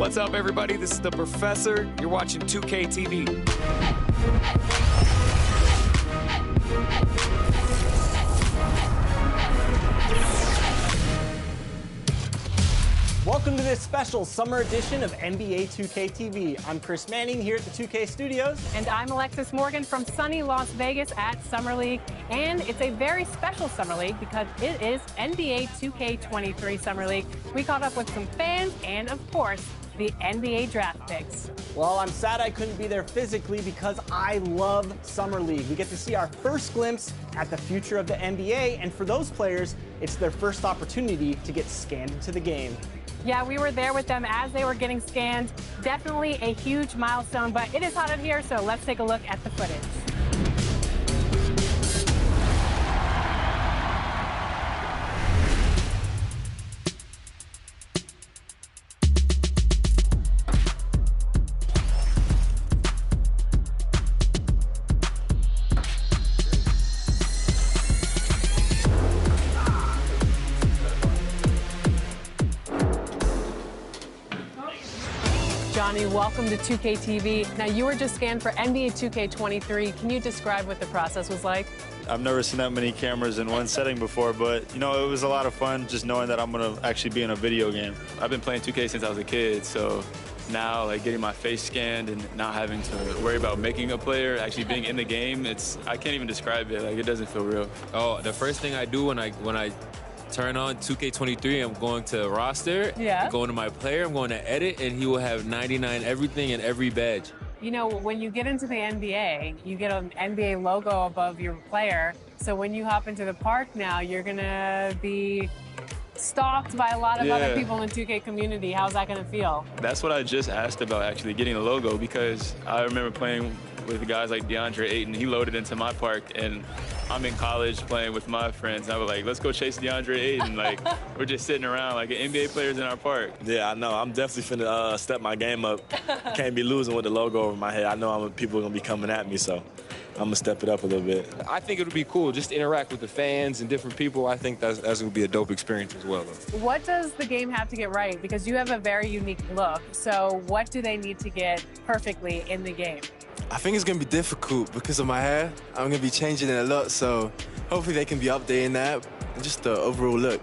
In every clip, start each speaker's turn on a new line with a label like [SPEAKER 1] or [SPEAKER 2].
[SPEAKER 1] What's up, everybody? This is the Professor. You're watching 2K TV.
[SPEAKER 2] Welcome to this special summer edition of NBA 2K TV. I'm Chris Manning here at the 2K Studios.
[SPEAKER 3] And I'm Alexis Morgan from sunny Las Vegas at Summer League. And it's a very special Summer League because it is NBA 2K23 Summer League. We caught up with some fans and, of course, the NBA draft picks.
[SPEAKER 2] Well, I'm sad I couldn't be there physically because I love Summer League. We get to see our first glimpse at the future of the NBA, and for those players, it's their first opportunity to get scanned into the game.
[SPEAKER 3] Yeah, we were there with them as they were getting scanned. Definitely a huge milestone, but it is hot in here, so let's take a look at the footage. Johnny, welcome to 2K TV. Now, you were just scanned for NBA 2K23. Can you describe what the process was like?
[SPEAKER 4] I've never seen that many cameras in one setting before, but, you know, it was a lot of fun just knowing that I'm going to actually be in a video game.
[SPEAKER 5] I've been playing 2K since I was a kid, so now, like, getting my face scanned and not having to worry about making a player, actually being in the game, I can't even describe it. Like, it doesn't feel real.
[SPEAKER 6] Oh, the first thing I do when I turn on 2K23, I'm going to roster,
[SPEAKER 3] Yeah.
[SPEAKER 6] I'm going to my player, I'm going to edit, and he will have 99 everything and every badge.
[SPEAKER 3] You know, when you get into the NBA, you get an NBA logo above your player. So when you hop into the park now, you're going to be stalked by a lot of other people in the 2K community. How's that going to feel?
[SPEAKER 5] That's what I just asked about, actually, getting a logo, because I remember playing with guys like DeAndre Ayton. He loaded into my park, and I'm in college playing with my friends. And I was like, let's go chase DeAndre Ayton. Like, we're just sitting around like NBA players in our park.
[SPEAKER 4] Yeah, I know. I'm definitely finna step my game up. Can't be losing with the logo over my head. I know people are going to be coming at me, so I'm going to step it up a little bit.
[SPEAKER 7] I think it would be cool just to interact with the fans and different people. I think that's going to be a dope experience as well.
[SPEAKER 3] What does the game have to get right? Because you have a very unique look. So what do they need to get perfectly in the game?
[SPEAKER 8] I think it's going to be difficult because of my hair. I'm going to be changing it a lot, so hopefully they can be updating that and just the overall look.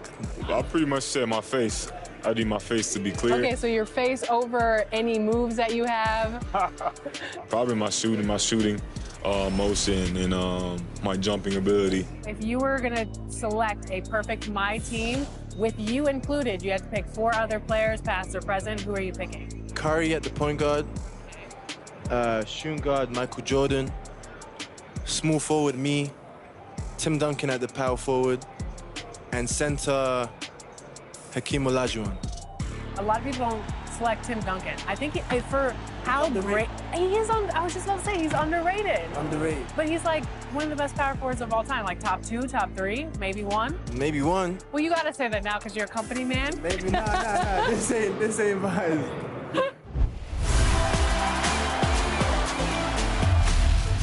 [SPEAKER 9] I pretty much said my face. I need my face to be clear.
[SPEAKER 3] Okay, so your face over any moves that you have?
[SPEAKER 9] Probably my shooting motion, and my jumping ability.
[SPEAKER 3] If you were going to select a perfect My Team, with you included, you had to pick 4 other players, past or present. Who are you picking?
[SPEAKER 8] Curry at the point guard, shooting guard Michael Jordan, small forward me, Tim Duncan at the power forward, and center Hakeem Olajuwon.
[SPEAKER 3] A lot of people don't select Tim Duncan. I think for how great he is, I was just about to say he's underrated.
[SPEAKER 8] Underrated.
[SPEAKER 3] But he's like one of the best power forwards of all time, like top 2, top 3, maybe 1.
[SPEAKER 8] Maybe 1.
[SPEAKER 3] Well, you got to say that now because you're a company man.
[SPEAKER 8] Maybe nah. This ain't mine.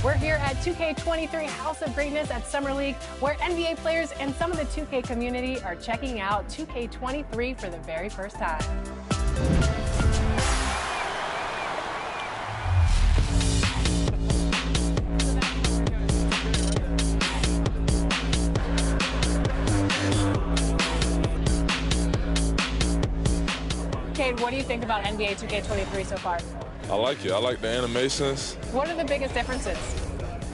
[SPEAKER 3] We're here at 2K23 House of Greatness at Summer League, where NBA players and some of the 2K community are checking out 2K23 for the very first time. Cade, what do you think about NBA 2K23 so far?
[SPEAKER 9] I like it. I like the animations.
[SPEAKER 3] What are the biggest differences?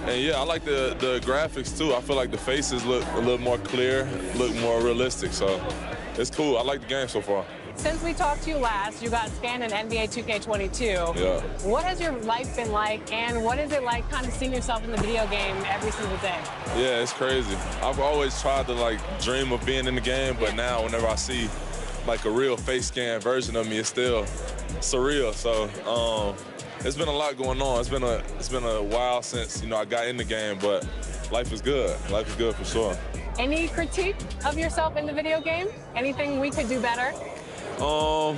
[SPEAKER 9] And yeah, I like the graphics too. I feel like the faces look a little more clear, look more realistic. So it's cool. I like the game so far.
[SPEAKER 3] Since we talked to you last, you got scanned in NBA 2K22.
[SPEAKER 9] Yeah.
[SPEAKER 3] What has your life been like, and what is it like kind of seeing yourself in the video game every single day?
[SPEAKER 9] Yeah, it's crazy. I've always tried to like dream of being in the game, but now whenever I see like a real face scan version of me, it's still surreal. So it's been a lot going on. It's been a while since I got in the game, but life is good. Life is good for sure.
[SPEAKER 3] Any critique of yourself in the video game? Anything we could do better?
[SPEAKER 9] I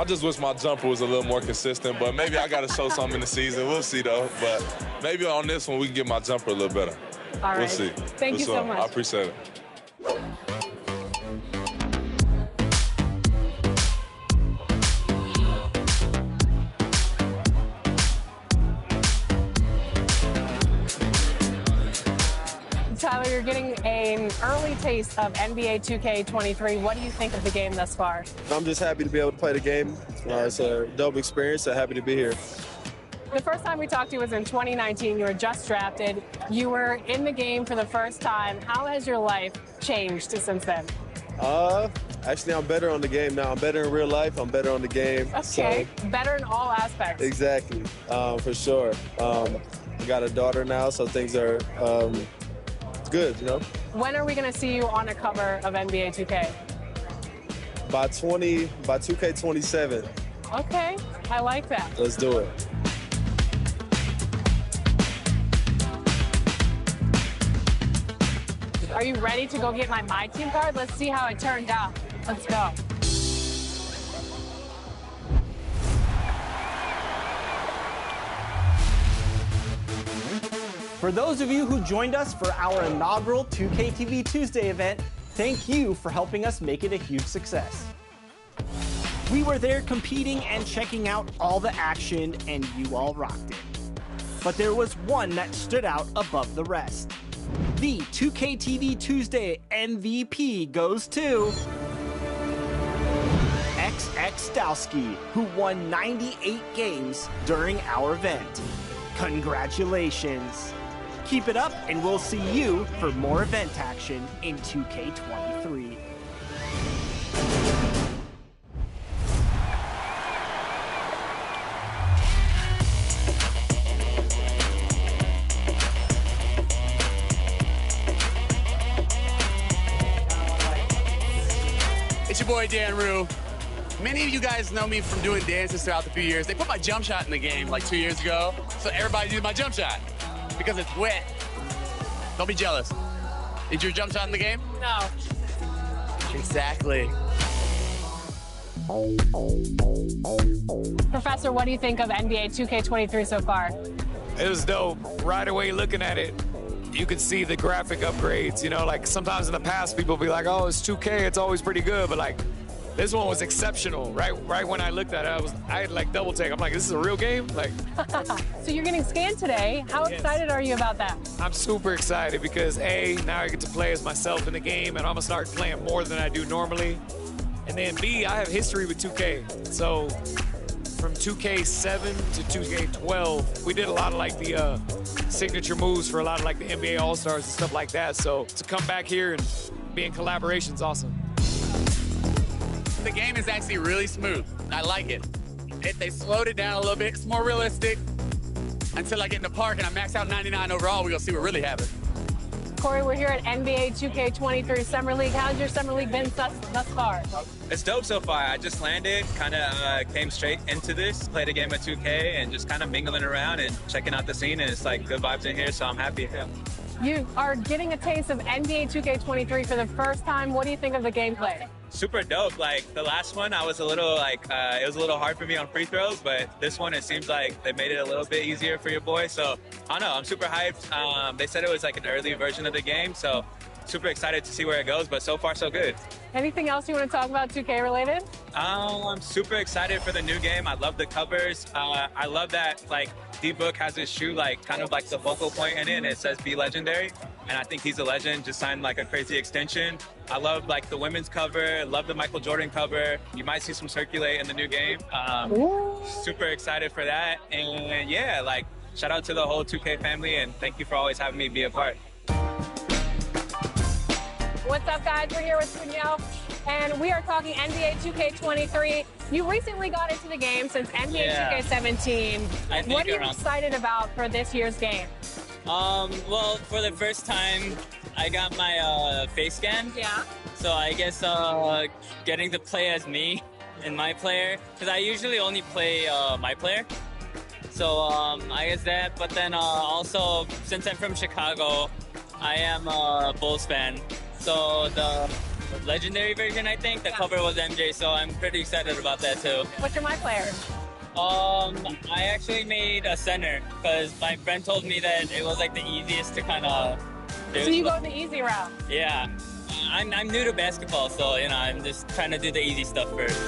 [SPEAKER 9] just wish my jumper was a little more consistent, but maybe I got to show something in the season. We'll see, though. But maybe on this one, we can get my jumper a little better.
[SPEAKER 3] All right.
[SPEAKER 9] We'll see.
[SPEAKER 3] Thank you so much.
[SPEAKER 9] I appreciate it.
[SPEAKER 3] you're getting an early taste of NBA 2K23. What do you think of the game thus far?
[SPEAKER 10] I'm just happy to be able to play the game. It's a dope experience, so happy to be here.
[SPEAKER 3] The first time we talked to you was in 2019. You were just drafted. You were in the game for the first time. How has your life changed since then?
[SPEAKER 10] Actually, I'm better on the game now. I'm better in real life. I'm better on the game.
[SPEAKER 3] Okay,
[SPEAKER 10] so,
[SPEAKER 3] better in all aspects.
[SPEAKER 10] Exactly, for sure. I got a daughter now, so things are good, you know?
[SPEAKER 3] When are we going to see you on a cover of NBA 2K?
[SPEAKER 10] By 2K27.
[SPEAKER 3] Okay, I like that.
[SPEAKER 10] Let's do it.
[SPEAKER 3] Are you ready to go get my team card? Let's see how it turned out. Let's go.
[SPEAKER 2] For those of you who joined us for our inaugural 2K TV Tuesday event, thank you for helping us make it a huge success. We were there competing and checking out all the action, and you all rocked it. But there was one that stood out above the rest. The 2K TV Tuesday MVP goes to XX Dowski, who won 98 games during our event. Congratulations! Keep it up, and we'll see you for more event action in 2K23.
[SPEAKER 11] It's your boy Dan Rue. Many of you guys know me from doing dances throughout the few years. They put my jump shot in the game like 2 years ago, so everybody did my jump shot because it's wet. Don't be jealous. Is your jump shot in the game?
[SPEAKER 3] No.
[SPEAKER 11] Exactly.
[SPEAKER 3] Professor, what do you think of NBA 2K23 so far?
[SPEAKER 1] It was dope. Right away looking at it, you could see the graphic upgrades. You know, like sometimes in the past people be like, oh, it's 2K, it's always pretty good, but like this one was exceptional. Right when I looked at it, I had like double take. I'm like, this is a real game? Like.
[SPEAKER 3] So you're getting scanned today. How excited are you about that?
[SPEAKER 1] I'm super excited because A, now I get to play as myself in the game, and I'm gonna start playing more than I do normally. And then B, I have history with 2K. So from 2K7 to 2K12, we did a lot of like the signature moves for a lot of like the NBA All-Stars and stuff like that. So to come back here and be in collaboration is awesome.
[SPEAKER 11] The game is actually really smooth. I like it. They slowed it down a little bit. It's more realistic. Until I get in the park and I max out 99 overall, we're gonna see what really happens.
[SPEAKER 3] Corey, we're here at NBA 2K23 Summer League. How's your Summer League been thus far?
[SPEAKER 12] It's dope so far. I just landed, kind of came straight into this, played a game of 2K, and just kind of mingling around and checking out the scene, and it's like good vibes in here, so I'm happy. Yeah.
[SPEAKER 3] You are getting a taste of NBA 2K23 for the first time. What do you think of the gameplay?
[SPEAKER 12] Super dope. Like the last one, I was a little like, it was a little hard for me on free throws, but this one, it seems like they made it a little bit easier for your boy. So I don't know, I'm super hyped. They said it was like an early version of the game, so super excited to see where it goes, but so far so good.
[SPEAKER 3] Anything else you want to talk about 2K related?
[SPEAKER 12] I'm super excited for the new game. I love the covers. I love that like D-Book has his shoe like kind of like the focal point in it, and it says Be Legendary. And I think he's a legend, just signed like a crazy extension. I love like the women's cover, love the Michael Jordan cover. You might see some circulate in the new game. Super excited for that. And yeah, like shout out to the whole 2K family, and thank you for always having me be a part.
[SPEAKER 3] What's up, guys? We're here with Danielle, and we are talking NBA 2K23. You recently got into the game since NBA 2K17. What are you excited about for this year's game?
[SPEAKER 13] Well, for the first time, I got my face scan.
[SPEAKER 3] Yeah.
[SPEAKER 13] So I guess getting to play as me and my player, because I usually only play my player. So I guess that, but then also, since I'm from Chicago, I am a Bulls fan. So the legendary version, I think, the cover was MJ, so I'm pretty excited about that too.
[SPEAKER 3] What's your my player?
[SPEAKER 13] I actually made a center because my friend told me that it was like the easiest to kind of do.
[SPEAKER 3] So you go the easy route?
[SPEAKER 13] Yeah. I'm new to basketball, so you know, I'm just trying to do the easy stuff first.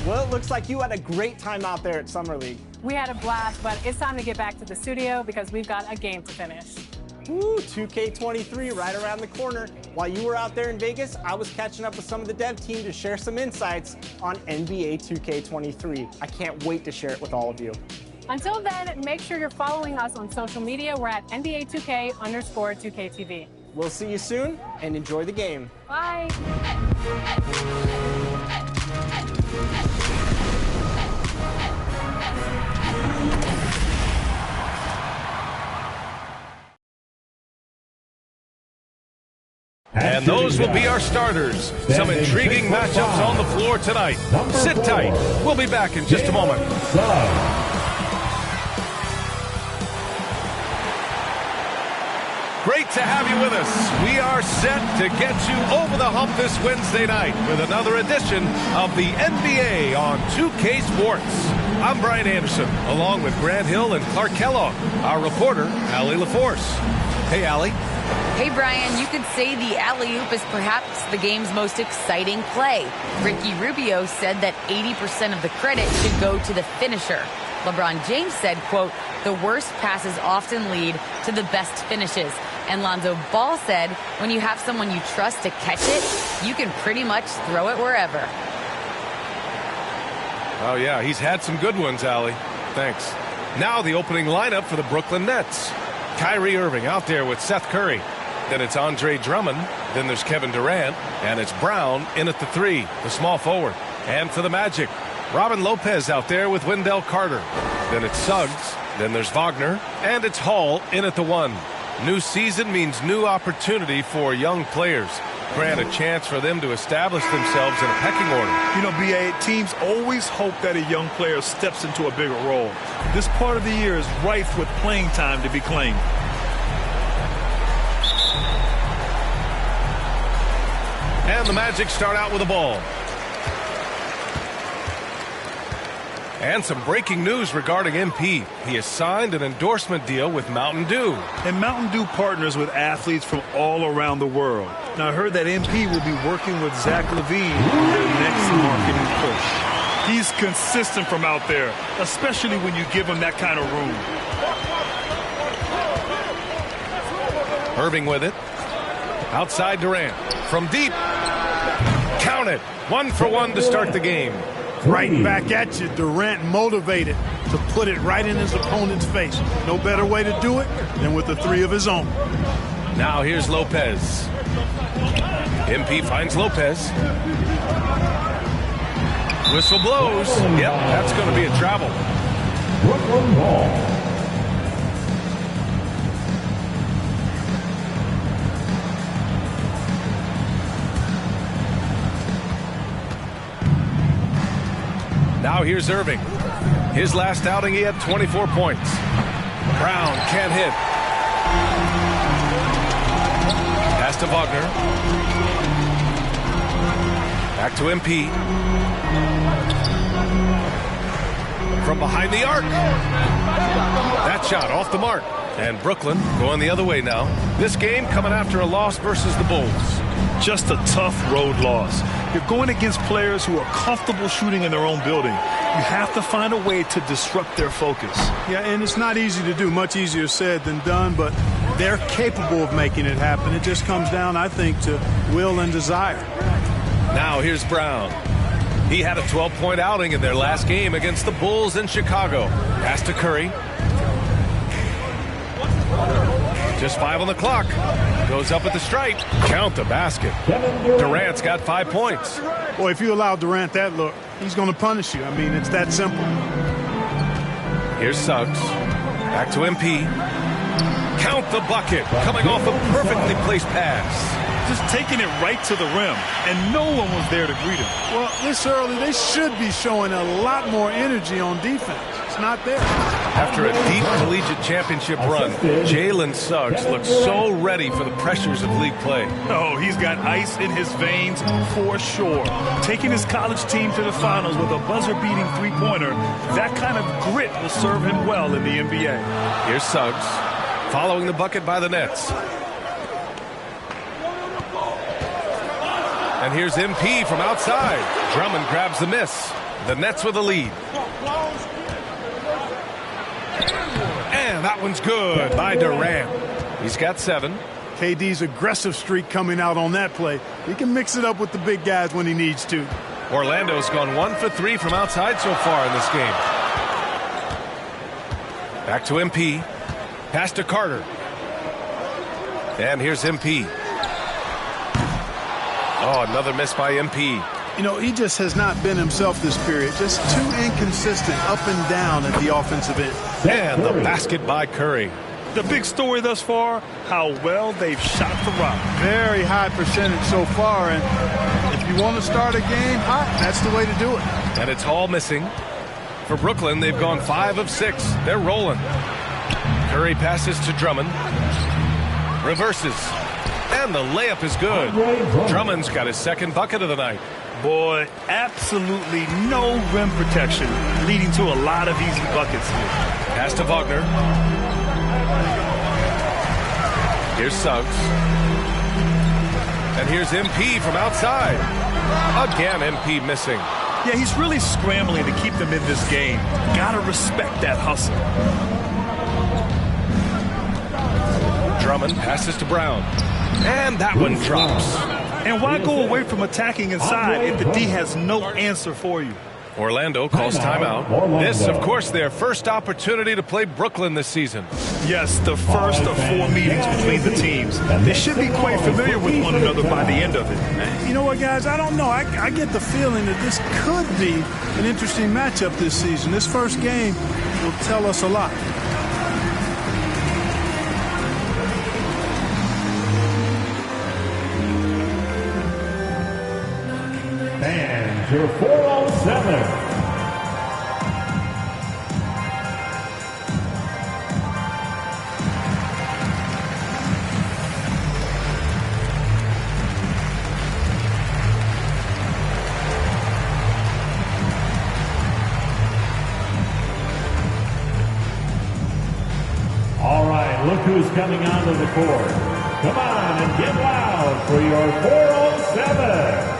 [SPEAKER 2] Well, it looks looks like you had a great time out there at Summer League.
[SPEAKER 3] We had a blast, but it's time to get back to the studio because we've got a game to finish.
[SPEAKER 2] Woo, 2K23 right around the corner. While you were out there in Vegas, I was catching up with some of the dev team to share some insights on NBA 2K23. I can't wait to share it with all of you.
[SPEAKER 3] Until then, make sure you're following us on social media. We're at NBA 2K_2KTV.
[SPEAKER 2] We'll see you soon, and enjoy the game.
[SPEAKER 3] Bye.
[SPEAKER 14] And those will be our starters. Some intriguing matchups on the floor tonight. Sit tight. We'll be back in just a moment. Great to have you with us. We are set to get you over the hump this Wednesday night with another edition of the NBA on 2K Sports. I'm Brian Anderson, along with Grant Hill and Clark Kellogg, our reporter, Allie LaForce. Hey, Allie.
[SPEAKER 15] Hey, Brian, you could say the alley-oop is perhaps the game's most exciting play. Ricky Rubio said that 80% of the credit should go to the finisher. LeBron James said, quote, the worst passes often lead to the best finishes. And Lonzo Ball said, when you have someone you trust to catch it, you can pretty much throw it wherever.
[SPEAKER 14] Oh, yeah, he's had some good ones, Allie. Thanks. Now the opening lineup for the Brooklyn Nets. Kyrie Irving out there with Seth Curry. Then it's Andre Drummond. Then there's Kevin Durant. And it's Brown in at the 3, the small forward. And for the Magic, Robin Lopez out there with Wendell Carter. Then it's Suggs. Then there's Wagner. And it's Hall in at the 1. New season means new opportunity for young players. Grant, a chance for them to establish themselves in a pecking order.
[SPEAKER 16] You know, B.A., teams always hope that a young player steps into a bigger role. This part of the year is rife with playing time to be claimed.
[SPEAKER 14] And the Magic start out with the ball. And some breaking news regarding MP. He has signed an endorsement deal with Mountain Dew.
[SPEAKER 16] And Mountain Dew partners with athletes from all around the world. Now, I heard that MP will be working with Zach LaVine on their next marketing push. He's consistent from out there, especially when you give him that kind of room.
[SPEAKER 14] Irving with it. Outside Durant. From deep. Count it. 1 for 1 to start the game.
[SPEAKER 16] Right back at you. Durant motivated to put it right in his opponent's face. No better way to do it than with the 3 of his own.
[SPEAKER 14] Now here's Lopez. MP finds Lopez. Whistle blows. Yep, that's going to be a travel. Brooklyn ball. Now here's Irving. His last outing, he had 24 points. Brown can't hit. Pass to Wagner. Back to MP. From behind the arc. That shot off the mark. And Brooklyn going the other way now. This game coming after a loss versus the Bulls.
[SPEAKER 16] Just a tough road loss. You're going against players who are comfortable shooting in their own building. You have to find a way to disrupt their focus. Yeah, and it's not easy to do. Much easier said than done, but they're capable of making it happen. It just comes down, I think, to will and desire.
[SPEAKER 14] Now here's Brown. He had a 12-point outing in their last game against the Bulls in Chicago. Pass to Curry. Just 5 on the clock. Goes up at the stripe. Count the basket. Durant's got 5 points.
[SPEAKER 16] Boy, if you allow Durant that look, he's going to punish you. I mean, it's that simple.
[SPEAKER 14] Here's Suggs. Back to MP. Count the bucket. Coming off a perfectly placed pass.
[SPEAKER 16] Just taking it right to the rim, and no one was there to greet him. Well, this early, they should be showing a lot more energy on defense. It's not there.
[SPEAKER 14] After a deep collegiate championship run, Jalen Suggs looks so ready for the pressures of league play.
[SPEAKER 16] Oh, he's got ice in his veins for sure. Taking his college team to the finals with a buzzer-beating three-pointer, that kind of grit will serve him well in the NBA.
[SPEAKER 14] Here's Suggs, following the bucket by the Nets. And here's MP from outside. Drummond grabs the miss. The Nets with a lead. And that one's good by Durant. He's got 7.
[SPEAKER 16] KD's aggressive streak coming out on that play. He can mix it up with the big guys when he needs to.
[SPEAKER 14] Orlando's gone 1 for 3 from outside so far in this game. Back to MP. Pass to Carter. And here's MP. Oh, another miss by MP.
[SPEAKER 16] You know, he just has not been himself this period. Just too inconsistent up and down at the offensive end.
[SPEAKER 14] And the basket by Curry.
[SPEAKER 16] The big story thus far, how well they've shot the rock. Very high percentage so far, and if you want to start a game hot, that's the way to do it.
[SPEAKER 14] And it's Hall missing. For Brooklyn, they've gone 5 of 6. They're rolling. Curry passes to Drummond. Reverses. And the layup is good. Drummond's got his second bucket of the night.
[SPEAKER 16] Boy, absolutely no rim protection, leading to a lot of easy buckets here.
[SPEAKER 14] Pass to Wagner. Here's Suggs. And here's MP from outside. Again, MP missing.
[SPEAKER 16] Yeah, he's really scrambling to keep them in this game. Gotta respect that hustle.
[SPEAKER 14] Drummond passes to Brown. And that one drops.
[SPEAKER 16] And why go away from attacking inside if the D has no answer for you?
[SPEAKER 14] Orlando calls timeout. This, of course, their first opportunity to play Brooklyn this season.
[SPEAKER 16] Yes, the first of 4 meetings between the teams. They should be quite familiar with one another by the end of it. You know what, guys? I don't know. I get the feeling that this could be an interesting matchup this season. This first game will tell us a lot.
[SPEAKER 17] And your 407. All right, look who's coming onto the court. Come on and get loud for your 407.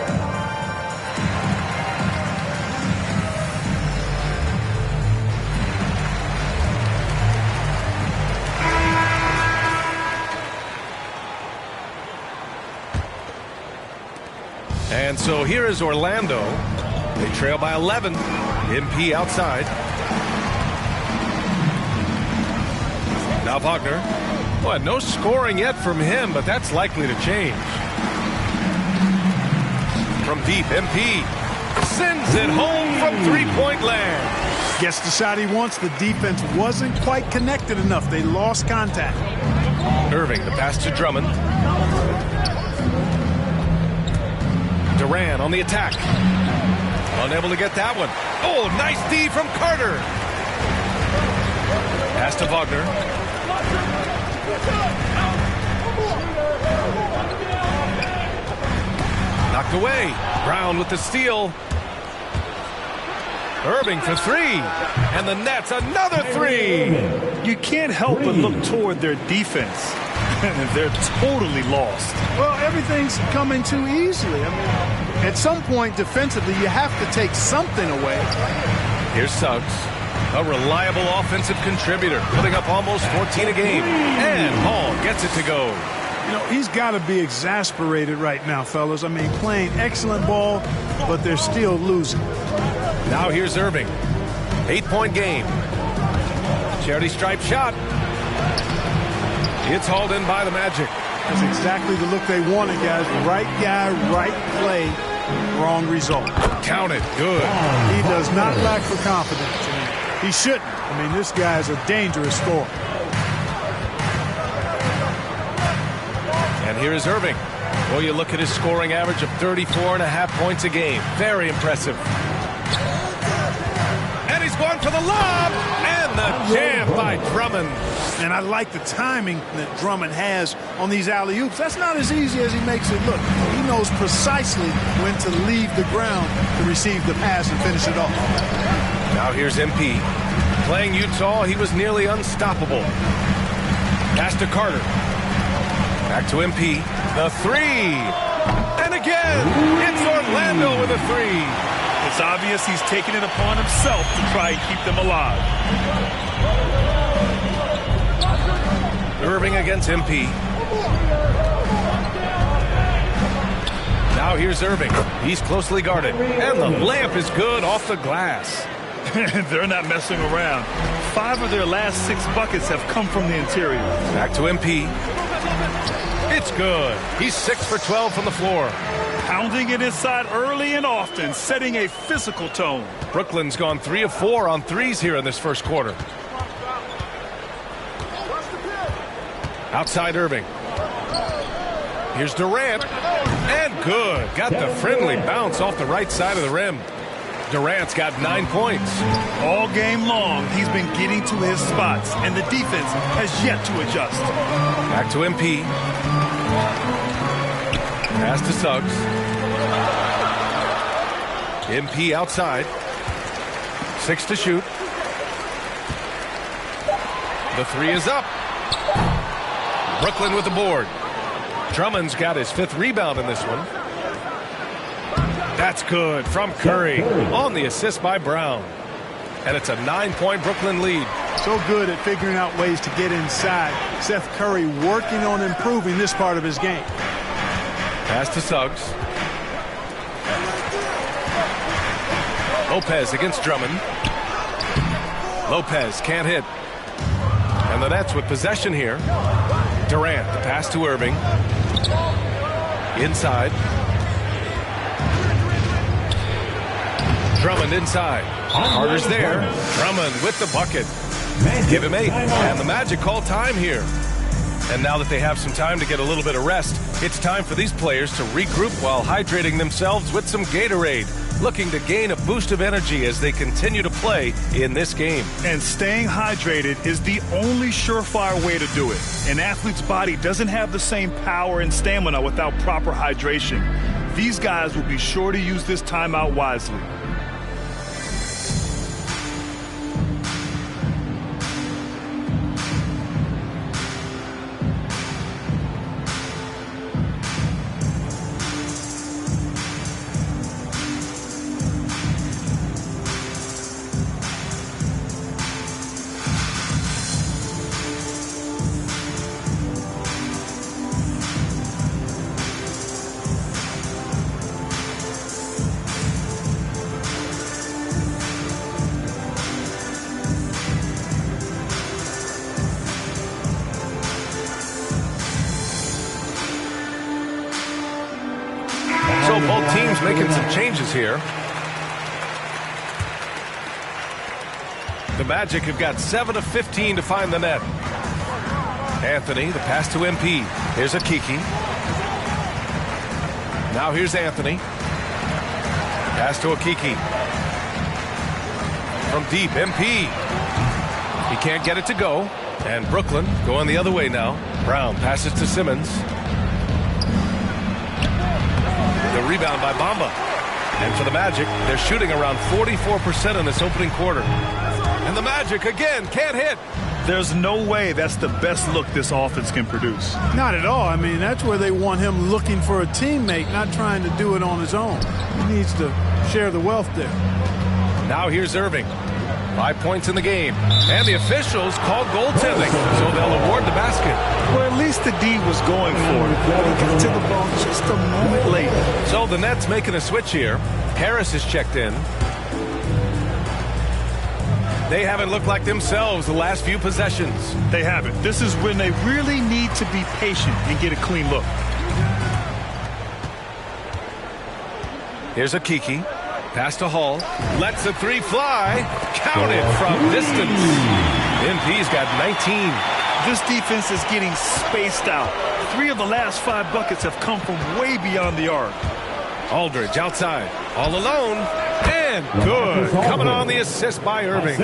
[SPEAKER 14] And so here is Orlando. They trail by 11. MP outside. Now Wagner. Well, no scoring yet from him, but that's likely to change. From deep, MP sends it home from three-point land.
[SPEAKER 16] Gets the shot he wants. The defense wasn't quite connected enough. They lost contact.
[SPEAKER 14] Irving, the pass to Drummond. Durant on the attack. Unable to get that one. Oh, nice D from Carter. Pass to Wagner. Knocked away. Brown with the steal. Irving for 3. And the Nets another 3.
[SPEAKER 16] You can't help but look toward their defense. They're totally lost. Well, everything's coming too easily. I mean, at some point defensively, you have to take something away.
[SPEAKER 14] Here's Suggs, a reliable offensive contributor, putting up almost 14 a game. And Hall gets it to go.
[SPEAKER 16] You know, he's got to be exasperated right now, fellas. I mean, playing excellent ball, but they're still losing.
[SPEAKER 14] Now here's Irving. 8-point game. Charity stripe shot. It's hauled in by the Magic.
[SPEAKER 16] That's exactly the look they wanted, guys. Right guy, right play, wrong result.
[SPEAKER 14] Count it. Good.
[SPEAKER 16] He does not lack for confidence. He shouldn't. I mean, this guy's a dangerous scorer.
[SPEAKER 14] And here is Irving. Well, you look at his scoring average of 34.5 points a game. Very impressive. And he's going for the lob. And the jam by Drummond.
[SPEAKER 16] And I like the timing that Drummond has on these alley-oops. That's not as easy as he makes it look. He knows precisely when to leave the ground to receive the pass and finish it off.
[SPEAKER 14] Now here's MP. Playing Utah, he was nearly unstoppable. Pass to Carter. Back to MP. The 3. And again, it's Orlando with a 3.
[SPEAKER 16] It It's obvious he's taking it upon himself to try and keep them alive.
[SPEAKER 14] Irving against MP. Now here's Irving. He's closely guarded. And the layup is good off the glass.
[SPEAKER 16] They're not messing around. 5 of their last 6 buckets have come from the interior.
[SPEAKER 14] Back to MP. It's good. He's 6 for 12 from the floor.
[SPEAKER 16] Pounding it inside early and often, setting a physical tone.
[SPEAKER 14] Brooklyn's gone 3 of 4 on threes here in this first quarter. Outside Irving. Here's Durant. And good. Got the friendly bounce off the right side of the rim. Durant's got 9 points.
[SPEAKER 16] All game long, he's been getting to his spots, and the defense has yet to adjust.
[SPEAKER 14] Back to MP. Pass to Suggs. MP outside. 6 to shoot. The 3 is up. Brooklyn with the board. Drummond's got his 5th rebound in this one. That's good from Curry on the assist by Brown. And it's a 9-point Brooklyn lead.
[SPEAKER 16] So good at figuring out ways to get inside. Seth Curry working on improving this part of his game.
[SPEAKER 14] Pass to Suggs. Lopez against Drummond. Lopez can't hit. And the Nets with possession here. Durant, the pass to Irving. Inside. Drummond inside. Carter's there. Drummond with the bucket. Give him 8. And the Magic call time here. And now that they have some time to get a little bit of rest, it's time for these players to regroup while hydrating themselves with some Gatorade, looking to gain a boost of energy as they continue to play in this game.
[SPEAKER 16] And staying hydrated is the only surefire way to do it. An athlete's body doesn't have the same power and stamina without proper hydration. These guys will be sure to use this timeout wisely.
[SPEAKER 14] So both teams making some changes here. The Magic have got 7 of 15 to find the net. Anthony, the pass to MP. Here's Akiki. Now here's Anthony. Pass to Akiki. From deep, MP. He can't get it to go. And Brooklyn going the other way now. Brown passes to Simmons. The rebound by Bamba. And for the Magic, they're shooting around 44% in this opening quarter. And the Magic again can't hit.
[SPEAKER 16] There's no way that's the best look this offense can produce.
[SPEAKER 18] Not at all. I mean, that's where they want him looking for a teammate, not trying to do it on his own. He needs to share the wealth there.
[SPEAKER 14] Now here's Irving. 5 points in the game. And the officials called goaltending, so they'll award the basket.
[SPEAKER 16] Well, at least the D was going for it. But he got to the ball just a moment late.
[SPEAKER 14] So the Nets making a switch here. Harris is checked in. They haven't looked like themselves the last few possessions.
[SPEAKER 16] They haven't. This is when they really need to be patient and get a clean look.
[SPEAKER 14] Here's Akiki. Pass to Hall. Lets the 3 fly. Counted from distance. MP's got 19.
[SPEAKER 16] This defense is getting spaced out. 3 of the last 5 buckets have come from way beyond the arc.
[SPEAKER 14] Aldridge outside. All alone. And good. Coming on the assist by Irving.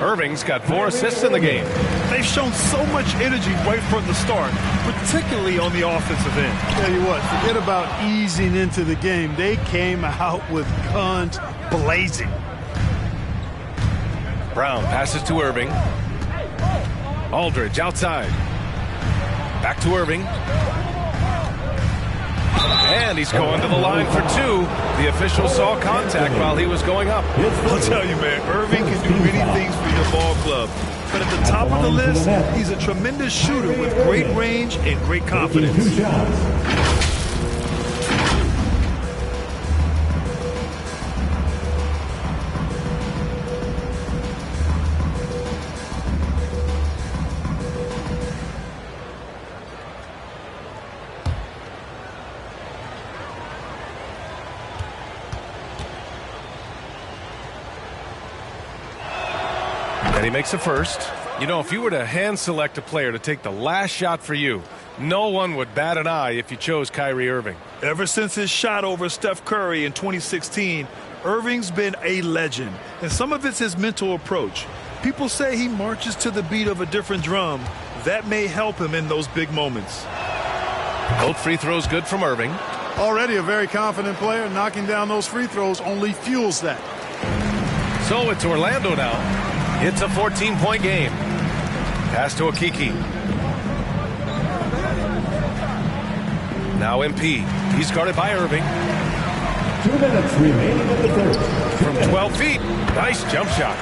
[SPEAKER 14] Irving's got 4 assists in the game.
[SPEAKER 16] They've shown so much energy right from the start, particularly on the offensive end.
[SPEAKER 18] Tell you what, forget about easing into the game. They came out with guns blazing.
[SPEAKER 14] Brown passes to Irving. Aldridge outside. Back to Irving. And And he's going to the line for two. The official saw contact while he was going up.
[SPEAKER 16] I'll tell you, man, Irving can do many things for your ball club. But at the top of the list, he's a tremendous shooter with great range and great confidence.
[SPEAKER 14] And he makes a first. You know, if you were to hand select a player to take the last shot for you, no one would bat an eye if you chose Kyrie Irving.
[SPEAKER 16] Ever since his shot over Steph Curry in 2016, Irving's been a legend. And some of it's his mental approach. People say he marches to the beat of a different drum. That may help him in those big moments.
[SPEAKER 14] Both free throws good from Irving.
[SPEAKER 18] Already a very confident player. Knocking down those free throws only fuels that.
[SPEAKER 14] So it's Orlando now. It's a 14-point game. Pass to Okeke. Now MP. He's guarded by Irving.
[SPEAKER 17] 2 minutes remaining in the third.
[SPEAKER 14] From 12 feet. Nice jump shot.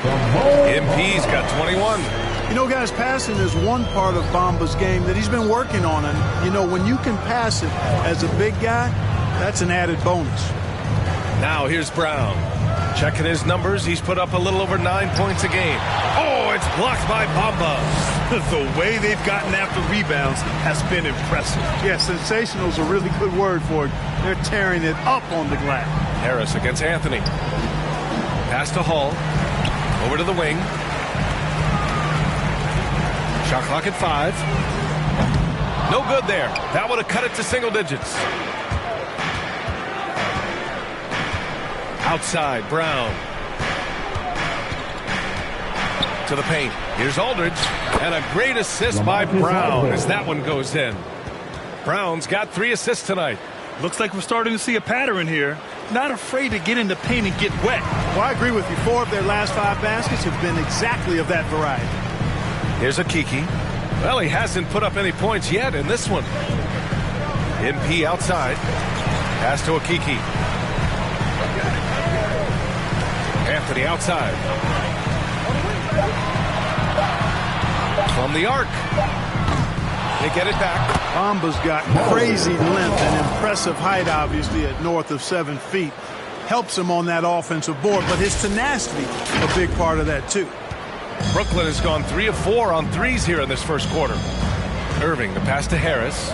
[SPEAKER 14] MP's got 21.
[SPEAKER 18] You know, guys, passing is one part of Bamba's game that he's been working on. And, you know, when you can pass it as a big guy, that's an added bonus.
[SPEAKER 14] Now here's Brown. Checking his numbers, he's put up a little over 9 points a game. Oh, it's blocked by Bamba.
[SPEAKER 16] The way they've gotten after rebounds has been impressive.
[SPEAKER 18] Yeah, sensational is a really good word for it. They're tearing it up on the glass.
[SPEAKER 14] Harris against Anthony. Pass to Hall. Over to the wing. Shot clock at 5. No good there. That would have cut it to single digits. Outside, Brown. To the paint. Here's Aldridge. And a great assist by Brown as that one goes in. Brown's got 3 assists tonight.
[SPEAKER 16] Looks like we're starting to see a pattern here. Not afraid to get in the paint and get wet.
[SPEAKER 18] Well, I agree with you. 4 of their last 5 baskets have been exactly of that variety.
[SPEAKER 14] Here's Okeke. Well, he hasn't put up any points yet in this one. MP outside. Pass to Okeke. Anthony outside. From the arc. They get it back.
[SPEAKER 18] Bamba's got crazy length and impressive height, obviously, at north of 7 feet. Helps him on that offensive board, but his tenacity, a big part of that, too.
[SPEAKER 14] Brooklyn has gone 3 of 4 on threes here in this first quarter. Irving, the pass to Harris.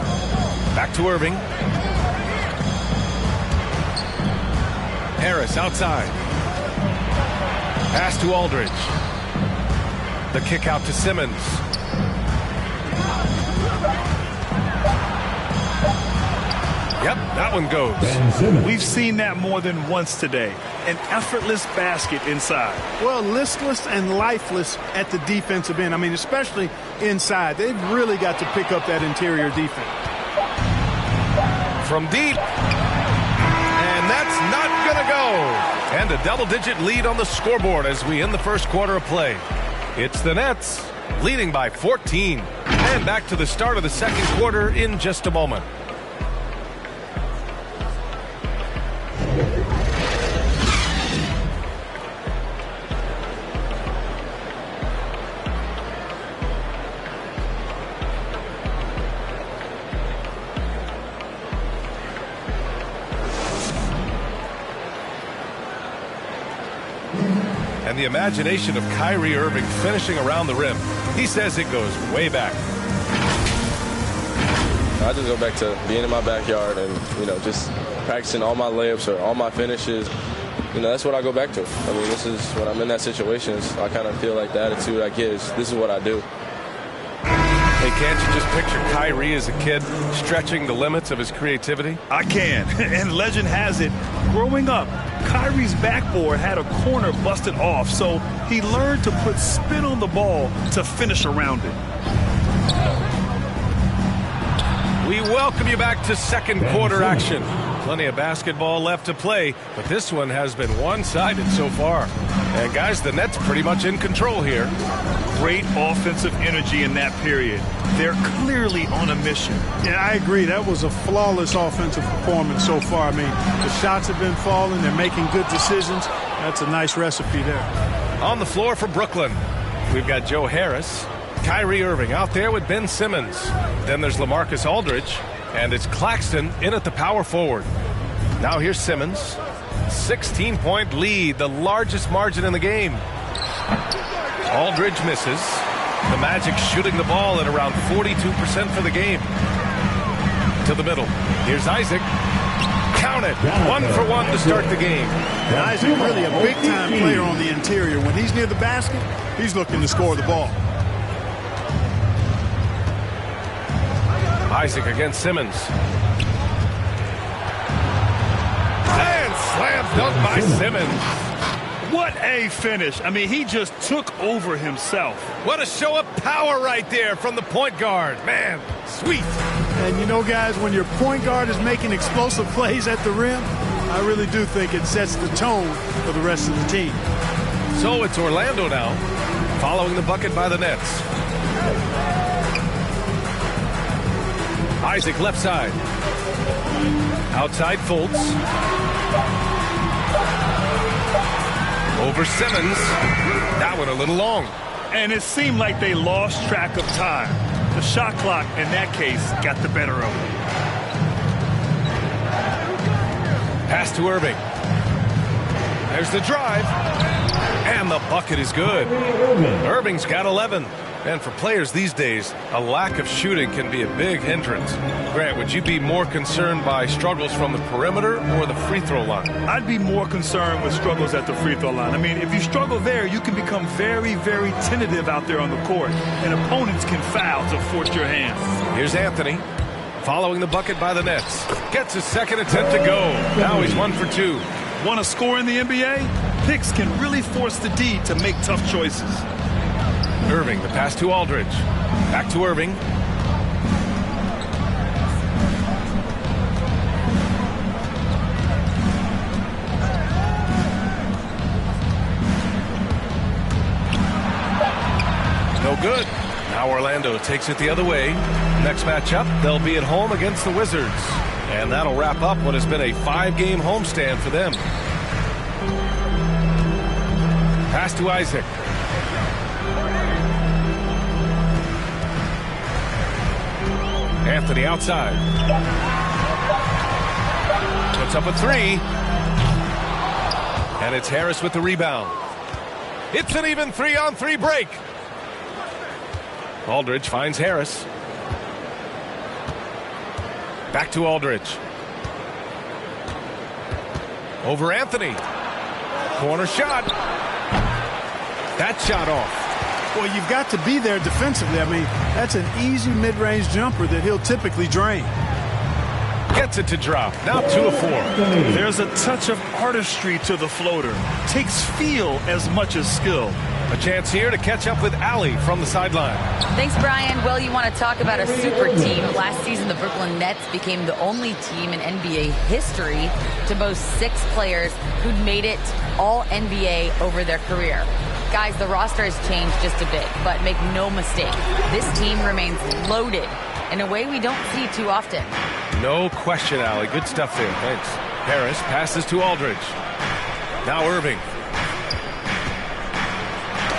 [SPEAKER 14] Back to Irving. Harris outside. Pass to Aldridge. The kick out to Simmons. Yep, that one goes.
[SPEAKER 16] We've seen that more than once today. An effortless basket inside.
[SPEAKER 18] Well, listless and lifeless at the defensive end. I mean, especially inside. They've really got to pick up that interior defense.
[SPEAKER 14] From deep. And that's not going to go. And a double-digit lead on the scoreboard as we end the first quarter of play. It's the Nets leading by 14. And back to the start of the second quarter in just a moment. And the imagination of Kyrie Irving finishing around the rim. He says it goes way back.
[SPEAKER 10] I just go back to being in my backyard and, just practicing all my layups or all my finishes. That's what I go back to. I mean, this is when I'm in that situation. I kind of feel like the attitude I get is this is what I do.
[SPEAKER 14] Hey, can't you just picture Kyrie as a kid stretching the limits of his creativity?
[SPEAKER 16] I can. And legend has it, growing up, Kyrie's backboard had a corner busted off, so he learned to put spin on the ball to finish around it.
[SPEAKER 14] We welcome you back to second quarter action. Plenty of basketball left to play, but this one has been one-sided so far. And guys, the Nets pretty much in control here.
[SPEAKER 16] Great offensive energy in that period. They're clearly on a mission. Yeah, I agree. That was a flawless offensive performance so far. I mean, the shots have been falling. They're making good decisions. That's a nice recipe there.
[SPEAKER 14] On the floor for Brooklyn, we've got Joe Harris, Kyrie Irving out there with Ben Simmons. Then there's LaMarcus Aldridge, and it's Claxton in at the power forward. Now here's Simmons. 16-point lead, the largest margin in the game. Aldridge misses. The Magic shooting the ball at around 42% for the game. To the middle. Here's Isaac. Count it. 1 for 1 to start the game.
[SPEAKER 18] And Isaac really a big-time player on the interior. When he's near the basket, he's looking to score the ball.
[SPEAKER 14] Isaac against Simmons. And slam dunk by Simmons.
[SPEAKER 16] What a finish. I mean, he just took over himself.
[SPEAKER 14] What a show of power right there from the point guard. Man, sweet.
[SPEAKER 18] And you know, guys, when your point guard is making explosive plays at the rim, I really do think it sets the tone for the rest of the team.
[SPEAKER 14] So it's Orlando now, following the bucket by the Nets. Isaac left side. Outside Fultz. Over Simmons. That one a little long.
[SPEAKER 16] And it seemed like they lost track of time. The shot clock, in that case, got the better of them.
[SPEAKER 14] Pass to Irving. There's the drive. And the bucket is good. Irving's got 11. And for players these days, a lack of shooting can be a big hindrance. Grant, would you be more concerned by struggles from the perimeter or the free throw line?
[SPEAKER 16] I'd be more concerned with struggles at the free throw line. I mean, if you struggle there, you can become very, very tentative out there on the court. And opponents can foul to force your hand.
[SPEAKER 14] Here's Anthony, following the bucket by the Nets. Gets his second attempt to go. Now he's 1 for 2.
[SPEAKER 16] Want to score in the NBA? Picks can really force the D to make tough choices.
[SPEAKER 14] Irving, the pass to Aldridge. Back to Irving. No good. Now Orlando takes it the other way. Next matchup, they'll be at home against the Wizards. And that'll wrap up what has been a 5-game homestand for them. Pass to Isaac. Anthony outside. Puts up a 3. And it's Harris with the rebound. It's an even 3-on-3 break. Aldridge finds Harris. Back to Aldridge. Over Anthony. Corner shot. That shot off.
[SPEAKER 18] Well, you've got to be there defensively. I mean, that's an easy mid-range jumper that he'll typically drain.
[SPEAKER 14] Gets it to drop. Now 2 of 4.
[SPEAKER 16] There's a touch of artistry to the floater. Takes feel as much as skill.
[SPEAKER 14] A chance here to catch up with Allie from the sideline.
[SPEAKER 15] Thanks, Brian. Well, you want to talk about a super team. Last season, the Brooklyn Nets became the only team in NBA history to boast 6 players who'd made it all NBA over their career. Guys, the roster has changed just a bit, but make no mistake, this team remains loaded in a way we don't see too often.
[SPEAKER 14] No question, Allie. Good stuff there. Thanks. Harris passes to Aldridge. Now Irving.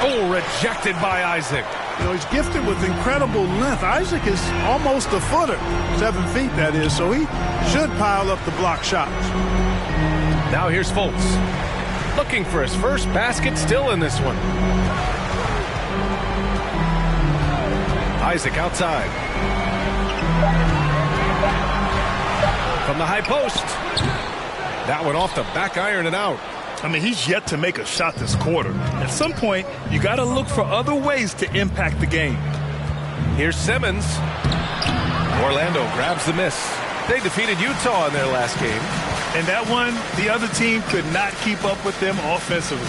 [SPEAKER 14] Oh, rejected by Isaac.
[SPEAKER 18] You know, he's gifted with incredible length. Isaac is almost a footer, 7 feet that is, so he should pile up the block shots.
[SPEAKER 14] Now here's Fultz. Looking for his first basket, still in this one. Isaac outside. From the high post. That one off the back iron and out.
[SPEAKER 16] I mean, he's yet to make a shot this quarter. At some point, you got to look for other ways to impact the game.
[SPEAKER 14] Here's Simmons. Orlando grabs the miss. They defeated Utah in their last game.
[SPEAKER 16] And that one, the other team could not keep up with them offensively.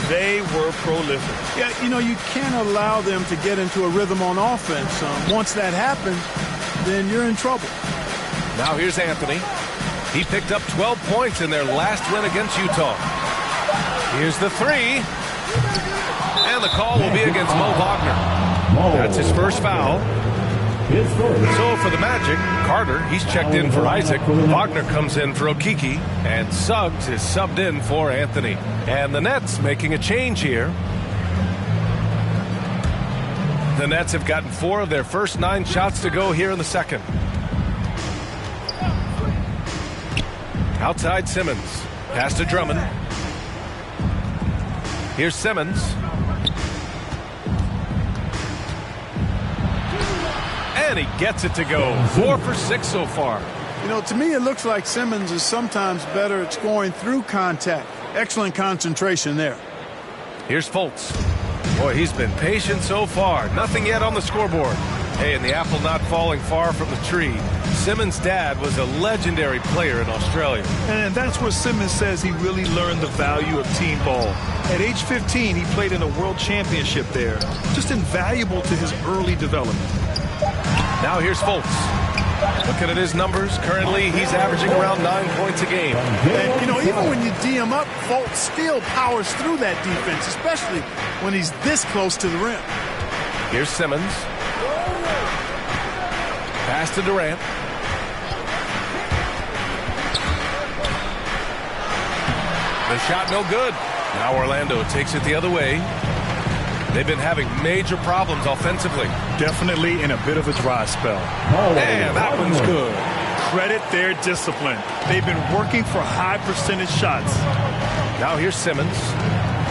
[SPEAKER 16] They were prolific.
[SPEAKER 18] Yeah, you know, you can't allow them to get into a rhythm on offense. Once that happens, then you're in trouble.
[SPEAKER 14] Now here's Anthony. He picked up 12 points in their last win against Utah. Here's the three. And the call will be against Mo Wagner. That's his first foul. So for the Magic, Carter, he's checked in for Isaac. Wagner comes in for Okiki. And Suggs is subbed in for Anthony. And the Nets making a change here. The Nets have gotten 4 of their first 9 shots to go here in the second. Outside Simmons. Pass to Drummond. Here's Simmons. And he gets it to go. 4 for 6 so far.
[SPEAKER 18] You know, to me, it looks like Simmons is sometimes better at scoring through contact. Excellent concentration there.
[SPEAKER 14] Here's Fultz. Boy, he's been patient so far. Nothing yet on the scoreboard. Hey, and the apple not falling far from the tree. Simmons' dad was a legendary player in Australia.
[SPEAKER 16] And that's where Simmons says he really learned the value of team ball. At age 15, he played in a world championship there. Just invaluable to his early development.
[SPEAKER 14] Now here's Fultz. Looking at his numbers, currently he's averaging around 9 points a game.
[SPEAKER 18] And, you know, even when you D him up, Fultz still powers through that defense, especially when he's this close to the rim.
[SPEAKER 14] Here's Simmons. Pass to Durant. The shot no good. Now Orlando takes it the other way. They've been having major problems offensively.
[SPEAKER 16] Definitely in a bit of a dry spell.
[SPEAKER 14] And that one's good.
[SPEAKER 16] Credit their discipline. They've been working for high percentage shots.
[SPEAKER 14] Now here's Simmons.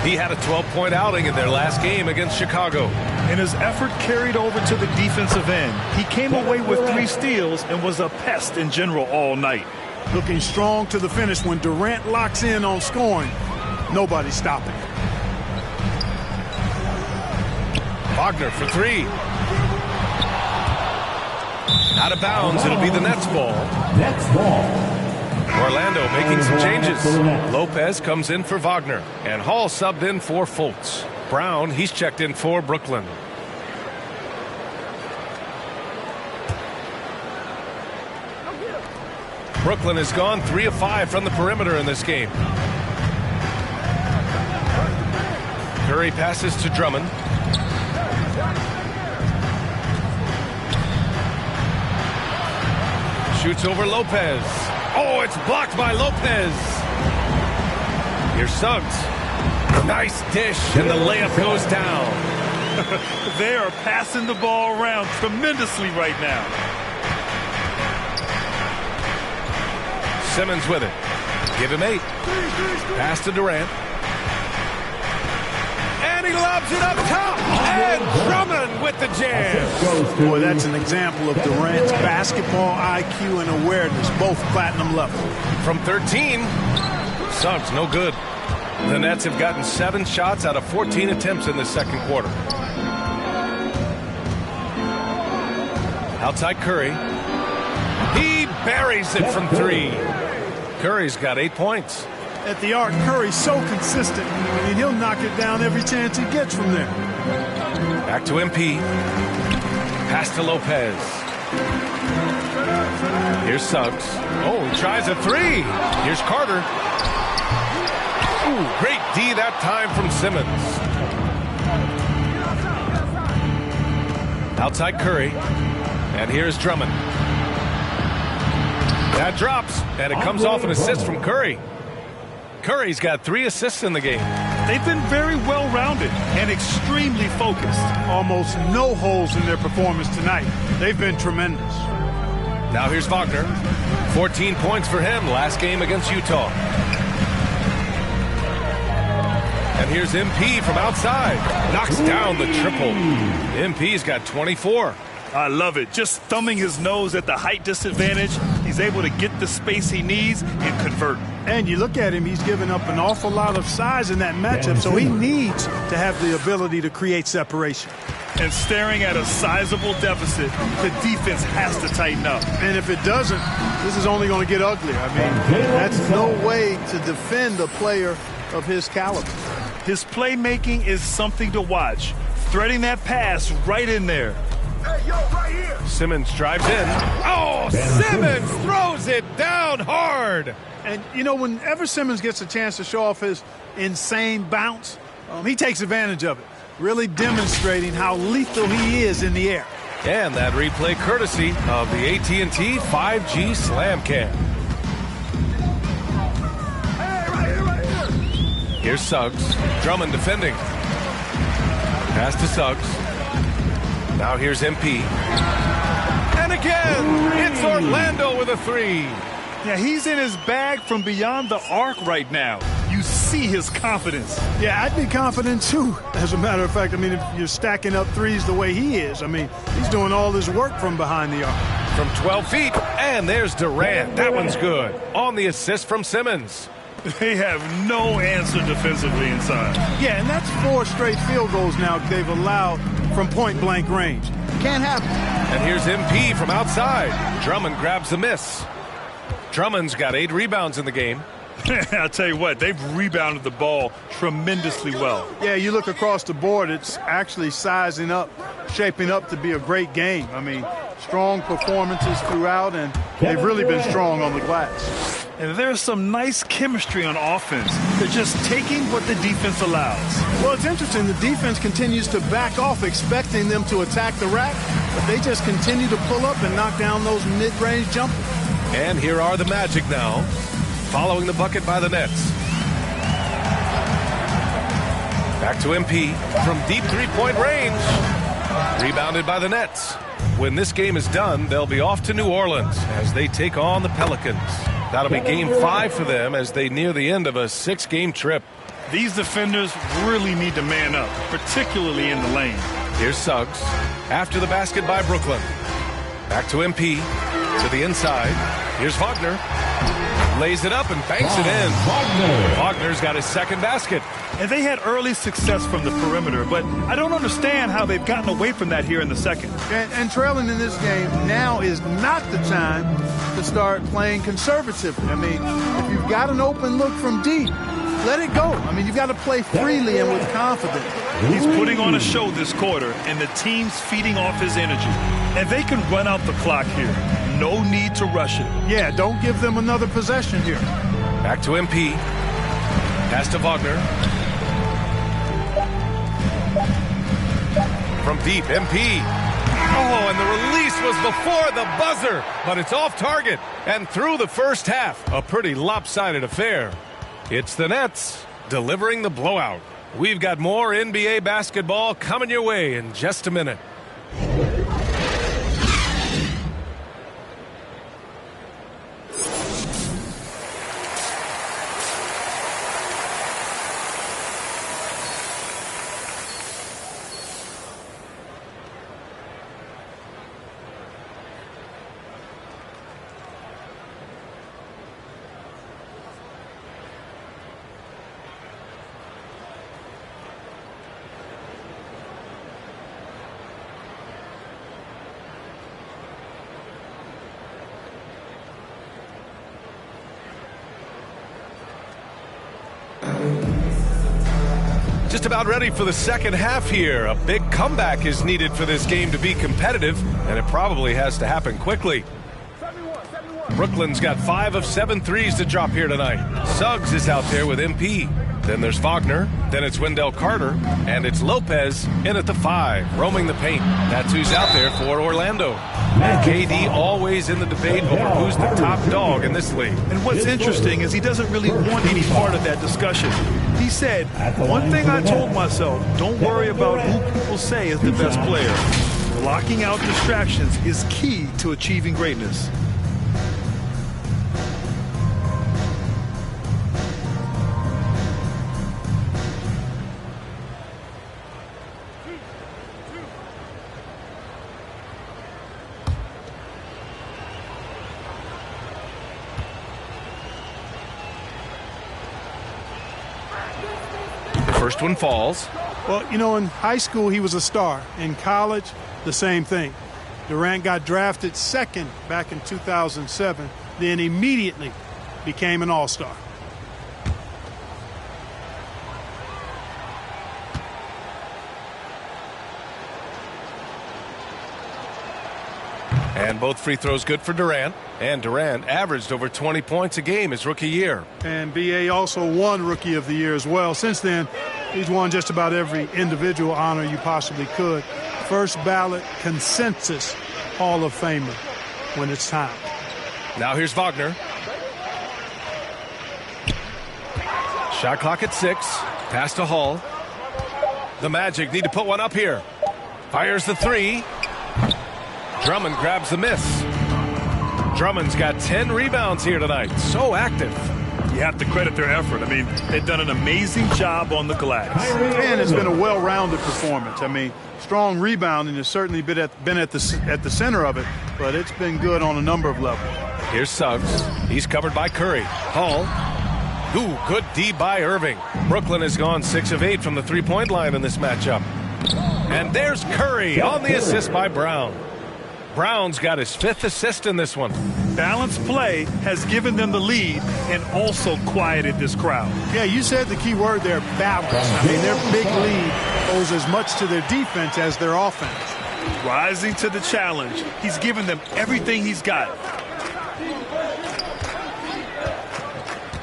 [SPEAKER 14] He had a 12-point outing in their last game against Chicago.
[SPEAKER 16] And his effort carried over to the defensive end. He came away with 3 steals and was a pest in general all night.
[SPEAKER 18] Looking strong to the finish. When Durant locks in on scoring, nobody's stopping.
[SPEAKER 14] Wagner for 3. Out of bounds. It'll be the Nets ball.
[SPEAKER 17] Nets ball.
[SPEAKER 14] Orlando making some changes. Lopez comes in for Wagner. And Hall subbed in for Fultz. Brown, he's checked in for Brooklyn. Brooklyn has gone 3 of 5 from the perimeter in this game. Curry passes to Drummond. Shoots over Lopez. Oh, it's blocked by Lopez. Here's Suggs. Nice dish, and the layup goes down.
[SPEAKER 16] They are passing the ball around tremendously right now.
[SPEAKER 14] Simmons with it. Give him 8. Pass to Durant. And he lobs it up top. And Drummond with the jam.
[SPEAKER 18] Boy, that's an example of Durant's basketball IQ and awareness, both platinum level.
[SPEAKER 14] From 13, Suggs no good. The Nets have gotten 7 shots out of 14 attempts in the second quarter. Outside Curry. He buries it from 3. Curry's got 8 points.
[SPEAKER 18] At the arc, Curry's so consistent, and he'll knock it down every chance he gets from there.
[SPEAKER 14] Back to MP. Pass to Lopez. Here's Suggs. Oh, he tries a 3. Here's Carter. Ooh, great D that time from Simmons. Outside Curry. And here's Drummond. That drops, and it comes off an assist from Curry. Curry's got 3 assists in the game.
[SPEAKER 16] They've been very well-rounded and extremely focused.
[SPEAKER 18] Almost no holes in their performance tonight. They've been tremendous.
[SPEAKER 14] Now here's Wagner. 14 points for him last game against Utah. And here's MP from outside. Knocks down the triple. MP's got 24.
[SPEAKER 16] I love it. Just thumbing his nose at the height disadvantage. He's able to get the space he needs and convert.
[SPEAKER 18] And you look at him, he's given up an awful lot of size in that matchup, so he needs to have the ability to create separation.
[SPEAKER 16] And staring at a sizable deficit, the defense has to tighten up.
[SPEAKER 18] And if it doesn't, this is only going to get uglier. I mean, that's no way to defend a player of his caliber.
[SPEAKER 16] His playmaking is something to watch. Threading that pass right in there.
[SPEAKER 14] Simmons drives in. Oh, Simmons throws it down hard.
[SPEAKER 18] And, you know, whenever Simmons gets a chance to show off his insane bounce, he takes advantage of it, really demonstrating how lethal he is in the air.
[SPEAKER 14] And that replay courtesy of the AT&T 5G Slam Cam. Here's Suggs. Drummond defending. Pass to Suggs. Now here's MP. And again, it's Orlando with a three.
[SPEAKER 16] Yeah, he's in his bag from beyond the arc right now. You see his confidence.
[SPEAKER 18] Yeah, I'd be confident too. As a matter of fact, I mean, if you're stacking up threes the way he is, I mean, he's doing all his work from behind the arc.
[SPEAKER 14] From 12 feet, and there's Durant. That one's good. On the assist from Simmons.
[SPEAKER 16] They have no answer defensively inside.
[SPEAKER 18] Yeah, and that's 4 straight field goals now they've allowed from point-blank range. Can't happen.
[SPEAKER 14] And here's MP from outside. Drummond grabs the miss. Drummond's got 8 rebounds in the game.
[SPEAKER 16] I'll tell you what, they've rebounded the ball tremendously well.
[SPEAKER 18] Yeah, you look across the board, it's actually sizing up, shaping up to be a great game. I mean, strong performances throughout, and they've really been strong on the glass.
[SPEAKER 16] And there's some nice chemistry on offense. They're just taking what the defense allows.
[SPEAKER 18] Well, it's interesting. The defense continues to back off, expecting them to attack the rack, but they just continue to pull up and knock down those mid-range jumpers.
[SPEAKER 14] And here are the Magic now, following the bucket by the Nets. Back to MP from deep three-point range. Rebounded by the Nets. When this game is done, they'll be off to New Orleans as they take on the Pelicans. That'll be game 5 for them as they near the end of a 6-game trip.
[SPEAKER 16] These defenders really need to man up, particularly in the lane.
[SPEAKER 14] Here's Suggs. After the basket by Brooklyn. Back to MP. To the inside. Here's Wagner. Lays it up and banks it in. Wagner's got his second basket.
[SPEAKER 16] And they had early success from the perimeter, but I don't understand how they've gotten away from that here in the second.
[SPEAKER 18] And trailing in this game, now is not the time to start playing conservatively. I mean, if you've got an open look from deep, let it go. I mean, you've got to play freely and with confidence.
[SPEAKER 16] He's putting on a show this quarter, and the team's feeding off his energy. And they can run out the clock here. No need to rush it.
[SPEAKER 18] Yeah, don't give them another possession here.
[SPEAKER 14] Back to MP. Pass to Wagner. From deep, MP. Oh, and the release was before the buzzer, but it's off target and through the first half. A pretty lopsided affair. It's the Nets delivering the blowout. We've got more NBA basketball coming your way in just a minute. Just about ready for the second half here. A big comeback is needed for this game to be competitive, and it probably has to happen quickly. Brooklyn's got 5 of 7 threes to drop here tonight. Suggs is out there with MP. Then there's Wagner. Then it's Wendell Carter. And it's Lopez in at the 5, roaming the paint. That's who's out there for Orlando. And KD always in the debate over who's the top dog in this league.
[SPEAKER 16] And what's interesting is he doesn't really want any part of that discussion. He said, one thing I told myself, don't worry about who people say is the best player. Blocking out distractions is key to achieving greatness.
[SPEAKER 14] First one falls.
[SPEAKER 18] Well, you know, in high school, he was a star. In college, the same thing. Durant got drafted second back in 2007, then immediately became an all-star.
[SPEAKER 14] And both free throws good for Durant. And Durant averaged over 20 points a game his rookie year.
[SPEAKER 16] And B.A. also won Rookie of the Year as well. Since then, he's won just about every individual honor you possibly could. First ballot consensus Hall of Famer when it's time.
[SPEAKER 14] Now here's Wagner. Shot clock at 6. Pass to Hall. The Magic need to put one up here. Fires the 3. Drummond grabs the miss. Drummond's got 10 rebounds here tonight. So active.
[SPEAKER 16] You have to credit their effort. I mean, they've done an amazing job on the glass. And it's been a well-rounded performance. I mean, strong rebounding has certainly been at the center of it, but it's been good on a number of levels.
[SPEAKER 14] Here's Suggs. He's covered by Curry. Hall. Ooh, good D by Irving. Brooklyn has gone 6 of 8 from the three-point line in this matchup. And there's Curry on the assist by Brown. Brown's got his 5th assist in this one.
[SPEAKER 16] Balanced play has given them the lead and also quieted this crowd. Yeah, you said the key word there, balance. I mean, their big lead owes as much to their defense as their offense. Rising to the challenge. He's given them everything he's got.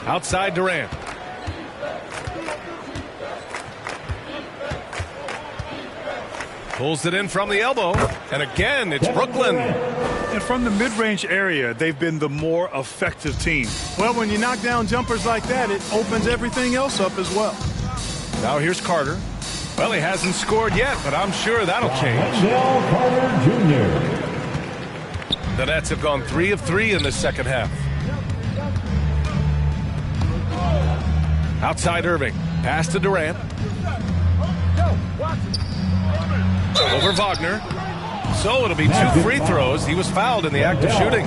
[SPEAKER 14] Outside Durant. Pulls it in from the elbow. And again, it's Brooklyn.
[SPEAKER 16] And from the mid-range area, they've been the more effective team. Well, when you knock down jumpers like that, it opens everything else up as well.
[SPEAKER 14] Now here's Carter. Well, he hasn't scored yet, but I'm sure that'll change.
[SPEAKER 17] Wendell Carter Jr.
[SPEAKER 14] The Nets have gone 3 of 3 in the second half. Outside Irving. Pass to Durant. Over Wagner. So it'll be 2 free throws. He was fouled in the act of shooting.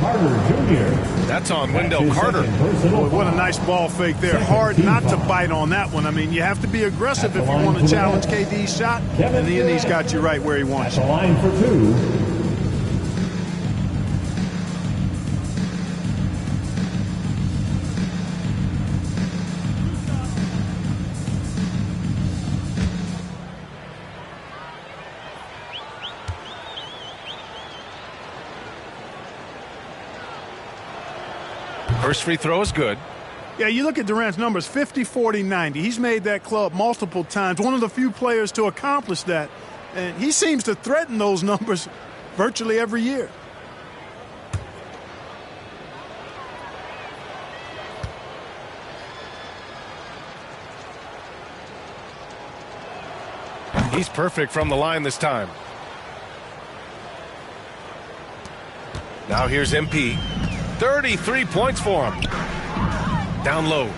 [SPEAKER 14] That's on Wendell Carter.
[SPEAKER 16] Boy, what a nice ball fake there. Hard not to bite on that one. I mean, you have to be aggressive if you want to challenge KD's shot. And the Indies got you right where he wants you.
[SPEAKER 17] Line for 2.
[SPEAKER 14] First free throw is good.
[SPEAKER 16] Yeah, you look at Durant's numbers, 50, 40, 90. He's made that club multiple times. One of the few players to accomplish that. And he seems to threaten those numbers virtually every year.
[SPEAKER 14] He's perfect from the line this time. Now here's MP. 33 points for him. Down low.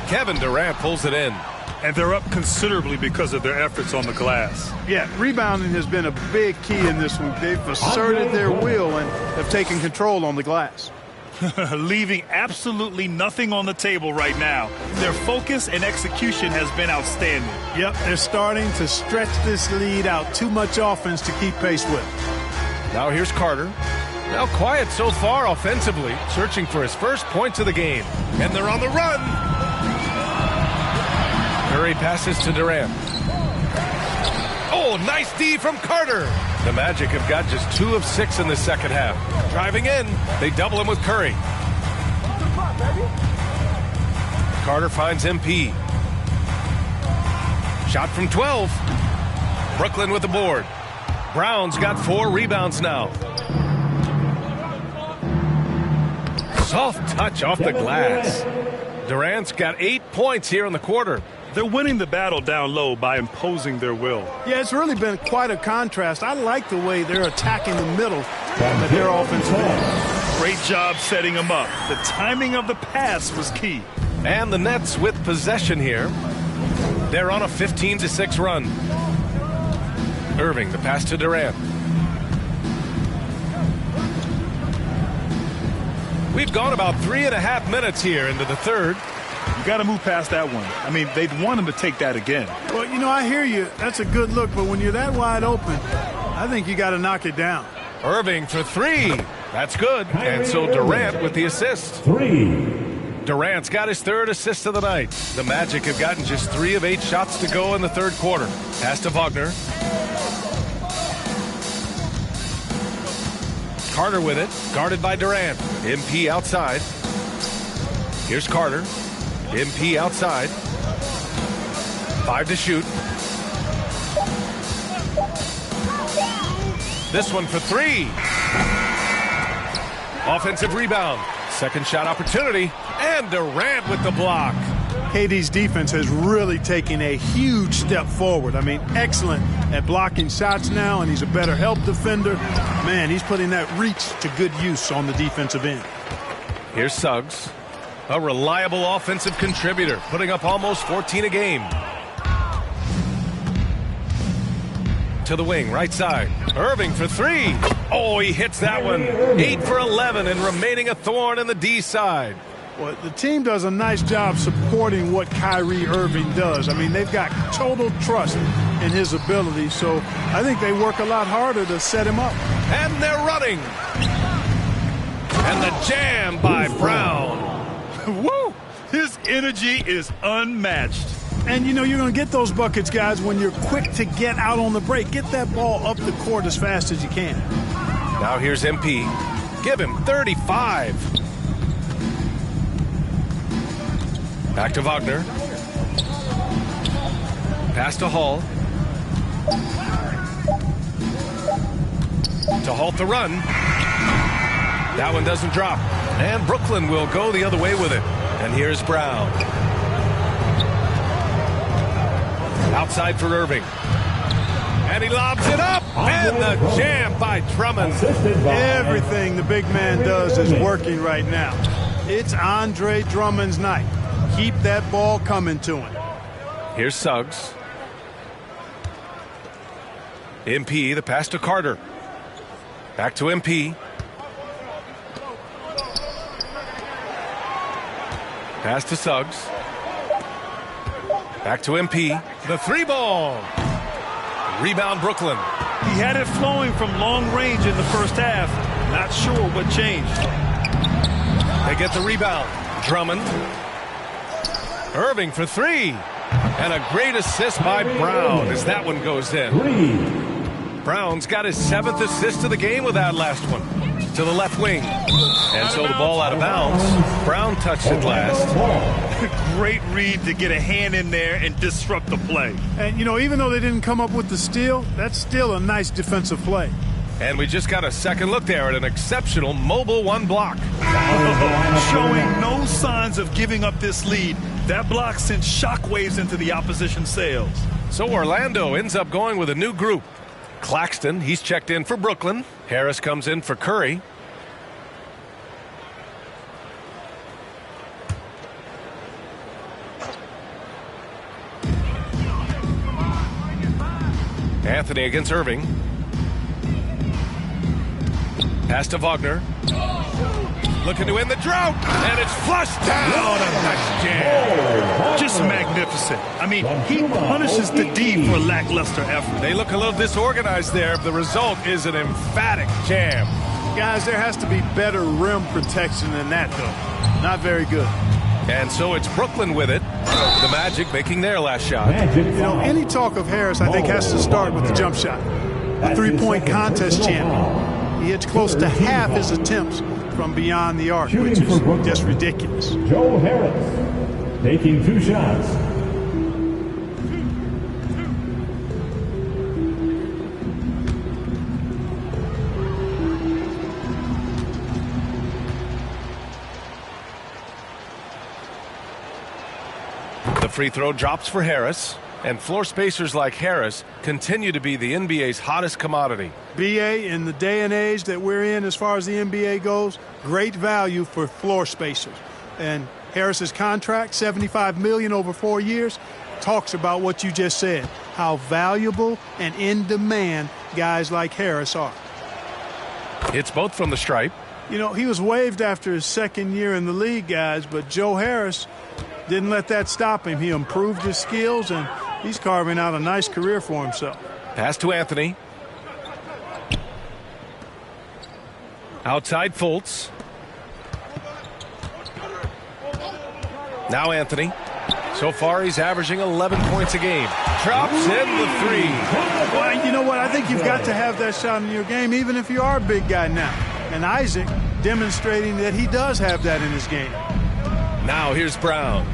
[SPEAKER 14] Kevin Durant pulls it in.
[SPEAKER 16] And they're up considerably because of their efforts on the glass. Yeah, rebounding has been a big key in this one. They've asserted their will and have taken control on the glass. Leaving absolutely nothing on the table right now. Their focus and execution has been outstanding. Yep, they're starting to stretch this lead out. Too much offense to keep pace with.
[SPEAKER 14] Now here's Carter. Now quiet so far offensively, searching for his first points of the game. And they're on the run. Curry passes to Durant. Oh, nice D from Carter. The Magic have got just 2 of 6 in the second half. Driving in, they double him with Curry. Carter finds MP. Shot from 12. Brooklyn with the board. Brown's got 4 rebounds now. Soft touch off the glass. Durant's got 8 points here in the quarter.
[SPEAKER 16] They're winning the battle down low by imposing their will. Yeah, it's really been quite a contrast. I like the way they're attacking the middle at their offensive end. Great job setting them up. The timing of the pass was key.
[SPEAKER 14] And the Nets with possession here. They're on a 15-6 run. Irving, the pass to Durant. We've gone about 3.5 minutes here into the third.
[SPEAKER 16] You got to move past that one. I mean, they'd want him to take that again. Well, you know, I hear you. That's a good look, but when you're that wide open, I think you got to knock it down.
[SPEAKER 14] Irving for 3. That's good. And so Durant with the assist.
[SPEAKER 17] 3.
[SPEAKER 14] Durant's got his 3rd assist of the night. The Magic have gotten just 3 of 8 shots to go in the third quarter. Pass to Wagner. Carter with it, guarded by Durant. MP outside. Here's Carter. MP outside. 5 to shoot. This one for 3. Offensive rebound. Second shot opportunity. And Durant with the block.
[SPEAKER 16] KD's defense has really taken a huge step forward. I mean, excellent at blocking shots now, and he's a better help defender. Man, he's putting that reach to good use on the defensive end.
[SPEAKER 14] Here's Suggs, a reliable offensive contributor, putting up almost 14 a game. To the wing, right side. Irving for 3. Oh, he hits that one. 8 for 11 and remaining a thorn in the D side.
[SPEAKER 16] Well, the team does a nice job supporting what Kyrie Irving does. I mean, they've got total trust in his ability, so I think they work a lot harder to set him up.
[SPEAKER 14] And they're running. And the jam by Brown.
[SPEAKER 16] Woo! His energy is unmatched. And, you know, you're going to get those buckets, guys, when you're quick to get out on the break. Get that ball up the court as fast as you can.
[SPEAKER 14] Now here's MP. Give him 35. Back to Wagner. Pass to Hall. To halt the run. That one doesn't drop. And Brooklyn will go the other way with it. And here's Brown. Outside for Irving. And he lobs it up. And the jam by Drummond.
[SPEAKER 16] Everything the big man does is working right now. It's Andre Drummond's night. Keep that ball coming to him.
[SPEAKER 14] Here's Suggs. MP, the pass to Carter. Back to MP. Pass to Suggs. Back to MP. The 3-ball. Rebound Brooklyn.
[SPEAKER 16] He had it flowing from long range in the first half. Not sure what changed.
[SPEAKER 14] They get the rebound. Drummond. Irving for 3. And a great assist by Brown as that one goes in. Brown's got his 7th assist of the game with that last one. To the left wing. And so the ball out of bounds. Brown touched it last.
[SPEAKER 16] Great read to get a hand in there and disrupt the play. And, you know, even though they didn't come up with the steal, that's still a nice defensive play.
[SPEAKER 14] And we just got a second look there at an exceptional mobile 1 block.
[SPEAKER 16] Showing no signs of giving up this lead. That block sent shockwaves into the opposition sails.
[SPEAKER 14] So Orlando ends up going with a new group. Claxton, he's checked in for Brooklyn. Harris comes in for Curry. Anthony against Irving. Pass to Wagner. Looking to win the drought. And it's flushed down. A nice jam.
[SPEAKER 16] Just magnificent. I mean, he punishes the D for lackluster effort.
[SPEAKER 14] They look a little disorganized there. The result is an emphatic jam.
[SPEAKER 16] Guys, there has to be better rim protection than that, though. Not very good.
[SPEAKER 14] And so it's Brooklyn with it. The Magic making their last shot.
[SPEAKER 16] You know, any talk of Harris, I think, has to start with the jump shot. A three-point contest champion. He hits close to half his attempts from beyond the arc, which is just ridiculous.
[SPEAKER 17] Joe Harris taking 2 shots.
[SPEAKER 14] The free throw drops for Harris. And floor spacers like Harris continue to be the NBA's hottest commodity.
[SPEAKER 16] BA, in the day and age that we're in as far as the NBA goes, great value for floor spacers. And Harris's contract, $75 million over 4 years, talks about what you just said, how valuable and in demand guys like Harris are.
[SPEAKER 14] It's both from the stripe.
[SPEAKER 16] You know, he was waived after his second year in the league, guys, but Joe Harris didn't let that stop him. He improved his skills, and he's carving out a nice career for himself.
[SPEAKER 14] Pass to Anthony. Outside Fultz. Now Anthony. So far, he's averaging 11 points a game. Drops in the 3.
[SPEAKER 16] Well, you know what? I think you've got to have that shot in your game, even if you are a big guy now. And Isaac demonstrating that he does have that in his game.
[SPEAKER 14] Now here's Brown.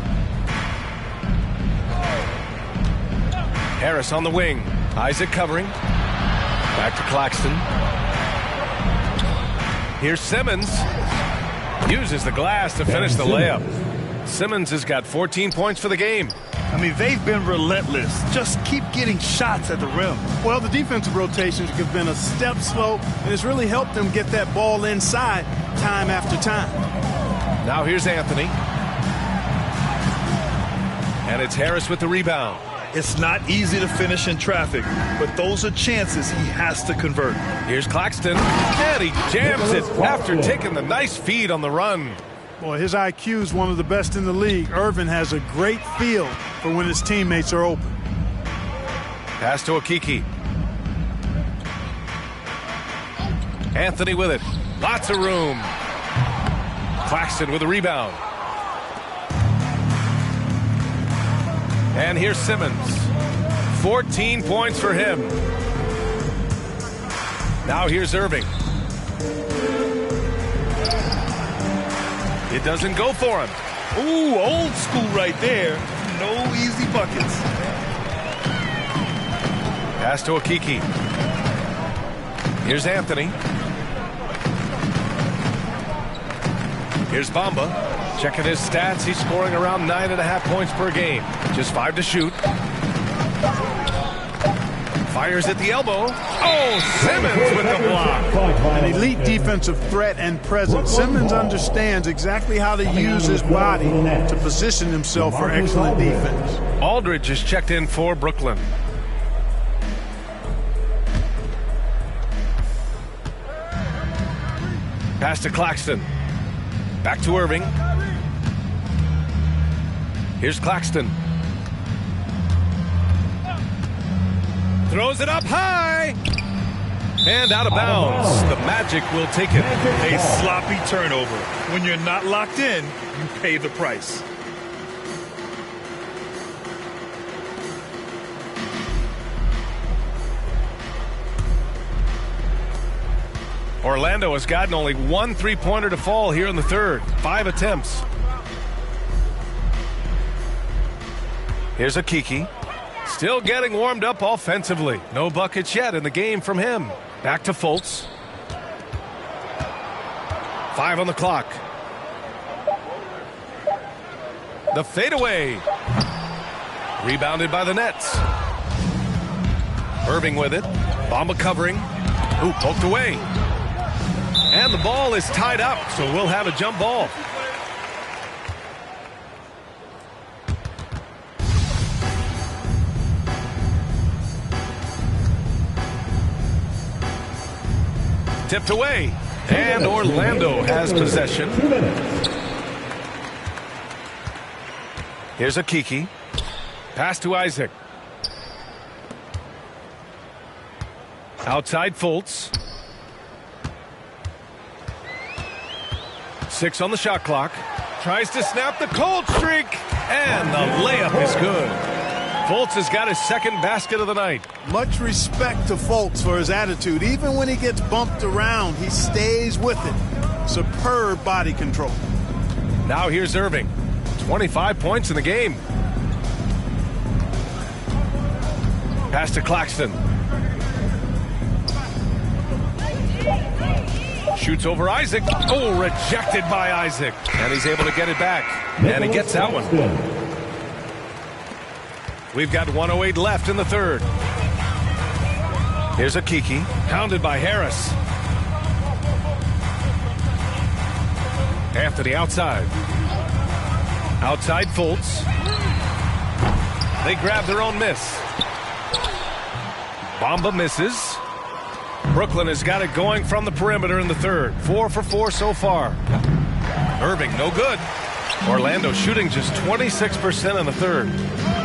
[SPEAKER 14] Harris on the wing. Isaac covering. Back to Claxton. Here's Simmons. Uses the glass to finish the layup. Simmons has got 14 points for the game.
[SPEAKER 16] I mean, they've been relentless. Just keep getting shots at the rim. Well, the defensive rotations have been a step slow, and it's really helped them get that ball inside time after time.
[SPEAKER 14] Now here's Anthony. And it's Harris with the rebound.
[SPEAKER 16] It's not easy to finish in traffic, but those are chances he has to convert.
[SPEAKER 14] Here's Claxton, and he jams it after taking the nice feed on the run.
[SPEAKER 16] Boy, his IQ is one of the best in the league. Irvin has a great feel for when his teammates are open.
[SPEAKER 14] Pass to Okeke. Anthony with it. Lots of room. Claxton with a rebound. And here's Simmons. 14 points for him. Now here's Irving. It doesn't go for him.
[SPEAKER 16] Ooh, old school right there. No easy buckets.
[SPEAKER 14] Pass to Okeke. Here's Anthony. Here's Bamba. Checking his stats. He's scoring around 9.5 points per game. Just 5 to shoot. Fires at the elbow. Oh, Simmons with the block.
[SPEAKER 16] An elite defensive threat and presence. Simmons understands exactly how to use his body to position himself for excellent defense.
[SPEAKER 14] Aldridge is checked in for Brooklyn. Pass to Claxton. Back to Irving. Here's Claxton. Throws it up high. And out of bounds. The Magic will take it.
[SPEAKER 16] A sloppy turnover. When you're not locked in, you pay the price.
[SPEAKER 14] Orlando has gotten only 1 3-pointer to fall here in the third. 5 attempts. Here's Okeke. Still getting warmed up offensively. No buckets yet in the game from him. Back to Fultz. 5 on the clock. The fadeaway. Rebounded by the Nets. Irving with it. Bamba covering. Ooh, poked away. And the ball is tied up, so we'll have a jump ball. Tipped away, and Orlando has possession. Here's Okeke. Pass to Isaac. Outside Fultz. 6 on the shot clock. Tries to snap the cold streak, and the layup is good. Fultz has got his second basket of the night.
[SPEAKER 16] Much respect to Fultz for his attitude. Even when he gets bumped around, he stays with it. Superb body control.
[SPEAKER 14] Now here's Irving. 25 points in the game. Pass to Claxton. Shoots over Isaac. Oh, rejected by Isaac. And he's able to get it back. And he gets that one. We've got 1:08 left in the third. Here's Okeke. Pounded by Harris. Anthony outside. Outside Fultz. They grab their own miss. Bamba misses. Brooklyn has got it going from the perimeter in the third. 4 for 4 so far. Irving, no good. Orlando shooting just 26% in the third.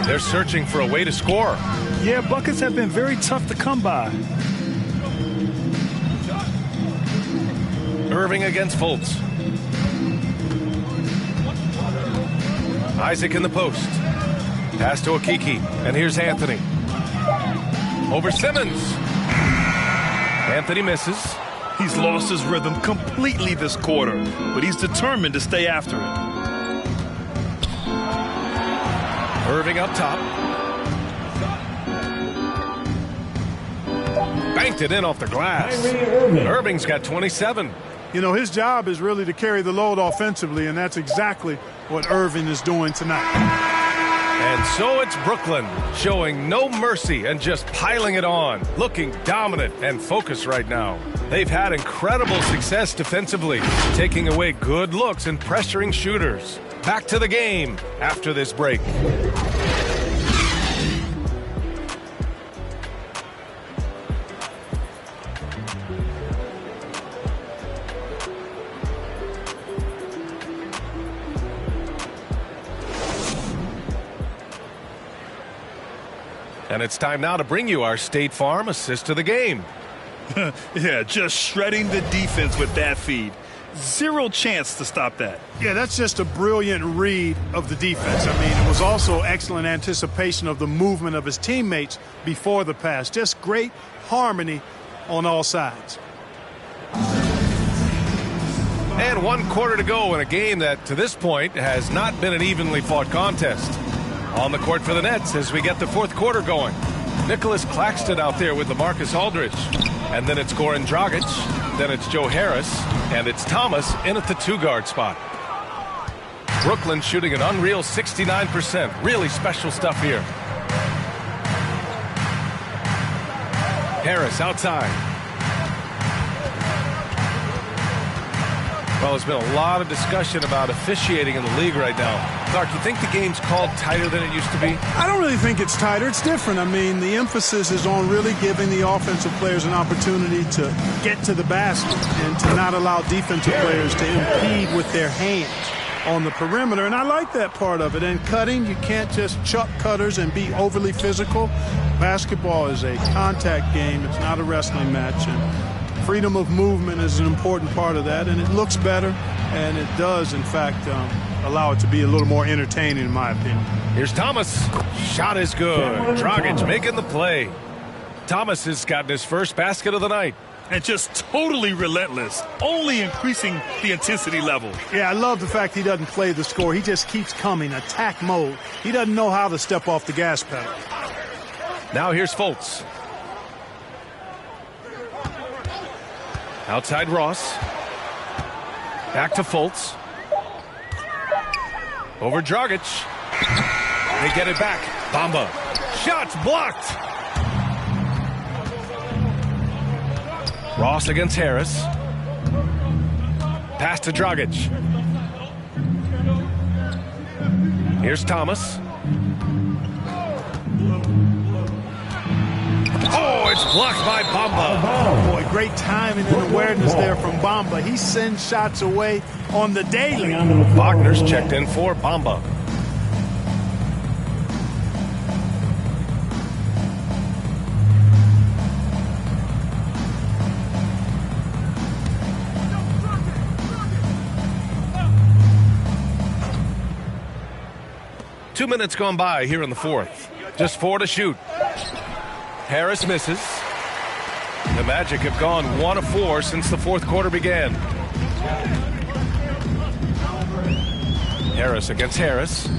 [SPEAKER 14] They're searching for a way to score.
[SPEAKER 16] Yeah, buckets have been very tough to come by.
[SPEAKER 14] Irving against Fultz. Isaac in the post. Pass to Okeke. And here's Anthony. Over Simmons. Anthony misses.
[SPEAKER 16] He's lost his rhythm completely this quarter, but he's determined to stay after it.
[SPEAKER 14] Irving up top. Banked it in off the glass. Irving's got 27.
[SPEAKER 16] You know, his job is really to carry the load offensively, and that's exactly what Irving is doing tonight.
[SPEAKER 14] And so it's Brooklyn, showing no mercy and just piling it on, looking dominant and focused right now. They've had incredible success defensively, taking away good looks and pressuring shooters. Back to the game after this break. And it's time now to bring you our State Farm assist of the game.
[SPEAKER 16] Yeah, just shredding the defense with that feed. Zero chance to stop that. Yeah, that's just a brilliant read of the defense. I mean, it was also excellent anticipation of the movement of his teammates before the pass. Just great harmony on all sides.
[SPEAKER 14] And 1 quarter to go in a game that, to this point, has not been an evenly fought contest. On the court for the Nets as we get the fourth quarter going. Nicholas Claxton out there with LaMarcus Aldridge. And then it's Goran Dragic. Then it's Joe Harris. And it's Thomas in at the 2-guard spot. Brooklyn shooting an unreal 69%. Really special stuff here. Harris outside. Well, there's been a lot of discussion about officiating in the league right now. Clark, you think the game's called tighter than it used to be?
[SPEAKER 16] I don't really think it's tighter. It's different. I mean, the emphasis is on really giving the offensive players an opportunity to get to the basket and to not allow defensive players to impede with their hands on the perimeter. And I like that part of it. And cutting, you can't just chuck cutters and be overly physical. Basketball is a contact game. It's not a wrestling match. And freedom of movement is an important part of that, and it looks better, and it does, in fact, allow it to be a little more entertaining, in my opinion.
[SPEAKER 14] Here's Thomas. Shot is good. Dragic making the play. Thomas has gotten his first basket of the night.
[SPEAKER 16] And just totally relentless, only increasing the intensity level. Yeah, I love the fact he doesn't play the score. He just keeps coming, attack mode. He doesn't know how to step off the gas pedal.
[SPEAKER 14] Now here's Fultz. Outside Ross. Back to Fultz. Over Dragic. They get it back. Bamba. Shots blocked. Ross against Harris. Pass to Dragic. Here's Thomas. Oh, it's blocked by Bamba.
[SPEAKER 16] Oh, boy, great timing and awareness there from Bamba. He sends shots away on the daily.
[SPEAKER 14] Wagner's checked in for Bamba. Two minutes gone by here in the fourth. Just 4 to shoot. Harris misses. The Magic have gone 1 of 4 since the fourth quarter began. Harris against Harris.